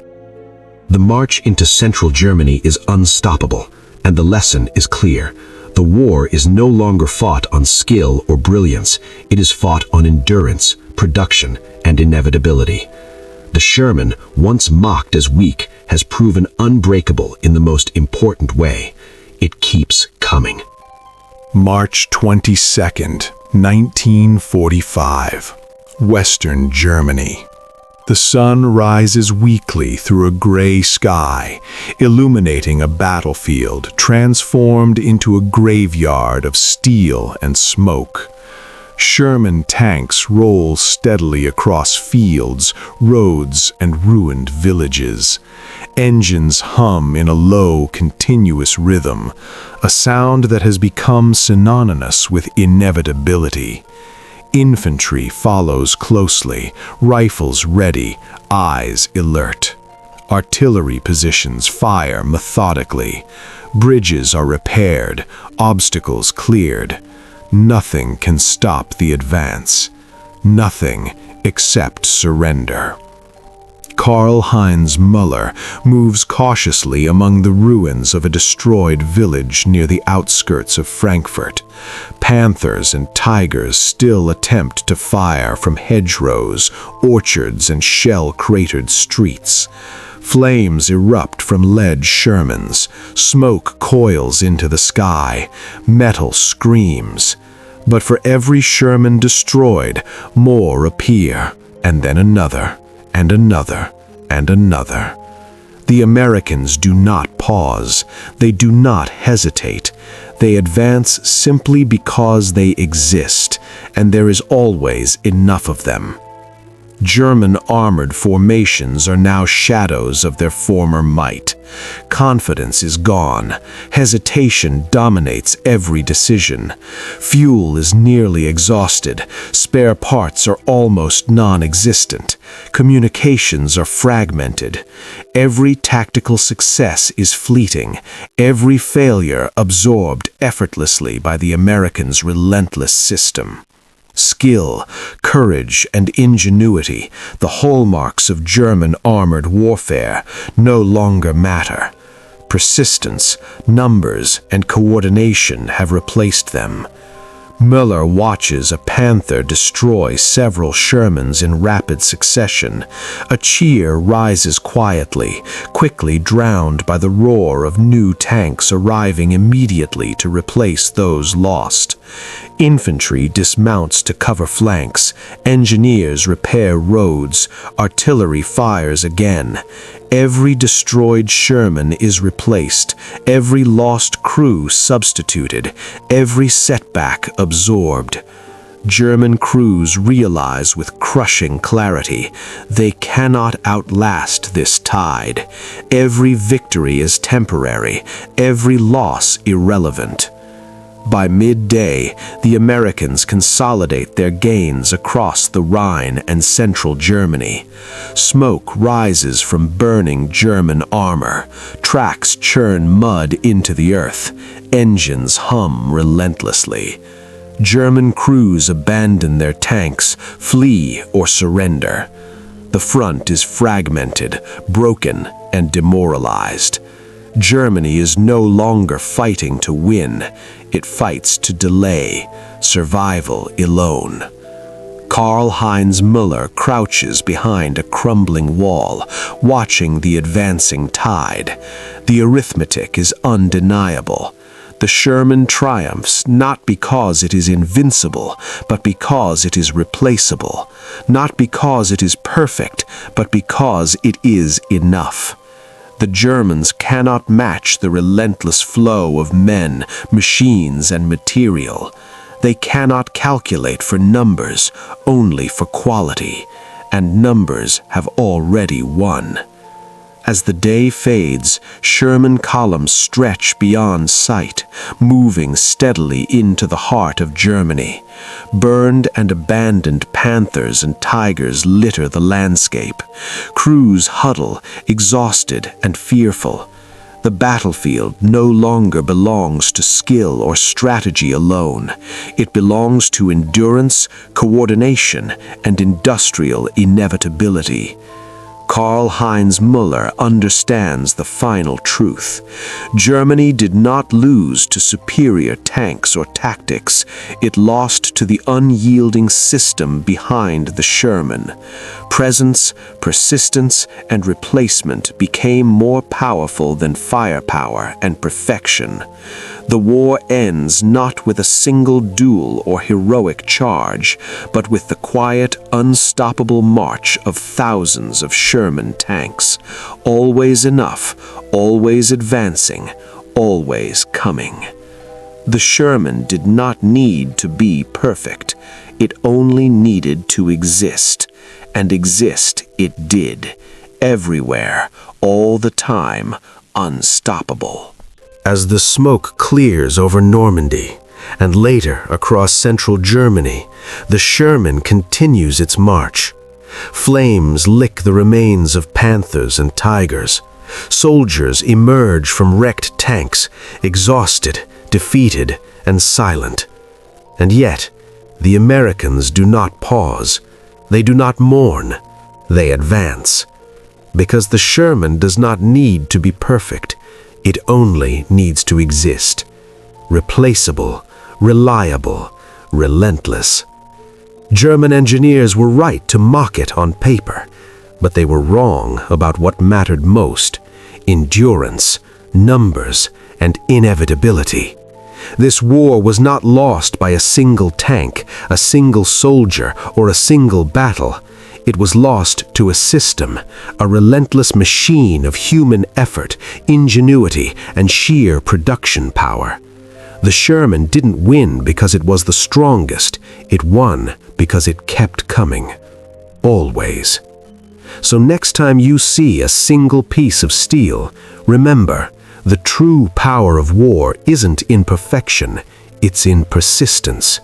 The march into central Germany is unstoppable, and the lesson is clear. The war is no longer fought on skill or brilliance. It is fought on endurance, production, and inevitability. The Sherman, once mocked as weak, has proven unbreakable in the most important way. It keeps coming. March 22nd, 1945. Western Germany. The sun rises weakly through a gray sky, illuminating a battlefield transformed into a graveyard of steel and smoke. Sherman tanks roll steadily across fields, roads, and ruined villages. Engines hum in a low, continuous rhythm, a sound that has become synonymous with inevitability. Infantry follows closely, rifles ready, eyes alert. Artillery positions fire methodically. Bridges are repaired, obstacles cleared. Nothing can stop the advance. Nothing except surrender. Karl-Heinz Müller moves cautiously among the ruins of a destroyed village near the outskirts of Frankfurt. Panthers and Tigers still attempt to fire from hedgerows, orchards, and shell-cratered streets. Flames erupt from lead Shermans. Smoke coils into the sky. Metal screams. But for every Sherman destroyed, more appear, and then another, and another, and another. The Americans do not pause. They do not hesitate. They advance simply because they exist, and there is always enough of them. German armored formations are now shadows of their former might. Confidence is gone. Hesitation dominates every decision. Fuel is nearly exhausted. Spare parts are almost non-existent. Communications are fragmented. Every tactical success is fleeting. Every failure absorbed effortlessly by the Americans' relentless system. Skill, courage, and ingenuity, the hallmarks of German armored warfare, no longer matter. Persistence, numbers, and coordination have replaced them. Müller watches a Panther destroy several Shermans in rapid succession. A cheer rises quietly, quickly drowned by the roar of new tanks arriving immediately to replace those lost. Infantry dismounts to cover flanks, engineers repair roads, artillery fires again. Every destroyed Sherman is replaced, every lost crew substituted, every setback absorbed. German crews realize with crushing clarity they cannot outlast this tide. Every victory is temporary, every loss irrelevant. By midday, the Americans consolidate their gains across the Rhine and central Germany. Smoke rises from burning German armor. Tracks churn mud into the earth. Engines hum relentlessly. German crews abandon their tanks, flee, or surrender. The front is fragmented, broken, and demoralized. Germany is no longer fighting to win. It fights to delay, survival alone. Karl-Heinz Müller crouches behind a crumbling wall, watching the advancing tide. The arithmetic is undeniable. The Sherman triumphs not because it is invincible, but because it is replaceable. Not because it is perfect, but because it is enough. The Germans cannot match the relentless flow of men, machines, and material. They cannot calculate for numbers, only for quality, and numbers have already won. As the day fades, Sherman columns stretch beyond sight, moving steadily into the heart of Germany. Burned and abandoned Panthers and Tigers litter the landscape. Crews huddle, exhausted and fearful. The battlefield no longer belongs to skill or strategy alone. It belongs to endurance, coordination, and industrial inevitability. Karl-Heinz Müller understands the final truth. Germany did not lose to superior tanks or tactics. It lost to the unyielding system behind the Sherman. Presence, persistence, and replacement became more powerful than firepower and perfection. The war ends not with a single duel or heroic charge, but with the quiet, unstoppable march of thousands of Sherman tanks, always enough, always advancing, always coming. The Sherman did not need to be perfect. It only needed to exist, and exist it did, everywhere, all the time, unstoppable. As the smoke clears over Normandy, and later across central Germany, the Sherman continues its march. Flames lick the remains of Panthers and Tigers. Soldiers emerge from wrecked tanks, exhausted, defeated, and silent. And yet, the Americans do not pause. They do not mourn. They advance. Because the Sherman does not need to be perfect. It only needs to exist. Replaceable, reliable, relentless. German engineers were right to mock it on paper, but they were wrong about what mattered most: endurance, numbers, and inevitability. This war was not lost by a single tank, a single soldier, or a single battle. It was lost to a system, a relentless machine of human effort, ingenuity, and sheer production power. The Sherman didn't win because it was the strongest. It won because it kept coming. Always. So next time you see a single piece of steel, remember, the true power of war isn't in perfection, it's in persistence.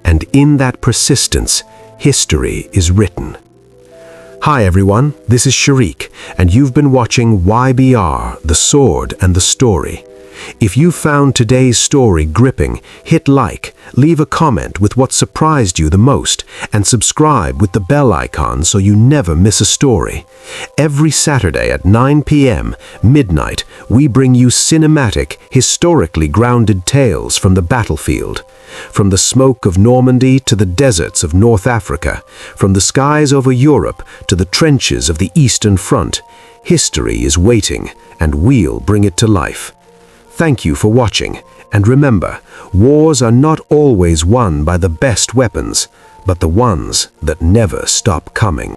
And in that persistence, history is written. Hi everyone, this is Sharik, and you've been watching YBR, The Sword and the Story. If you found today's story gripping, hit like, leave a comment with what surprised you the most, and subscribe with the bell icon so you never miss a story. Every Saturday at 9 p.m., midnight, we bring you cinematic, historically grounded tales from the battlefield. From the smoke of Normandy to the deserts of North Africa, from the skies over Europe to the trenches of the Eastern Front, history is waiting, and we'll bring it to life. Thank you for watching, and remember, wars are not always won by the best weapons, but the ones that never stop coming.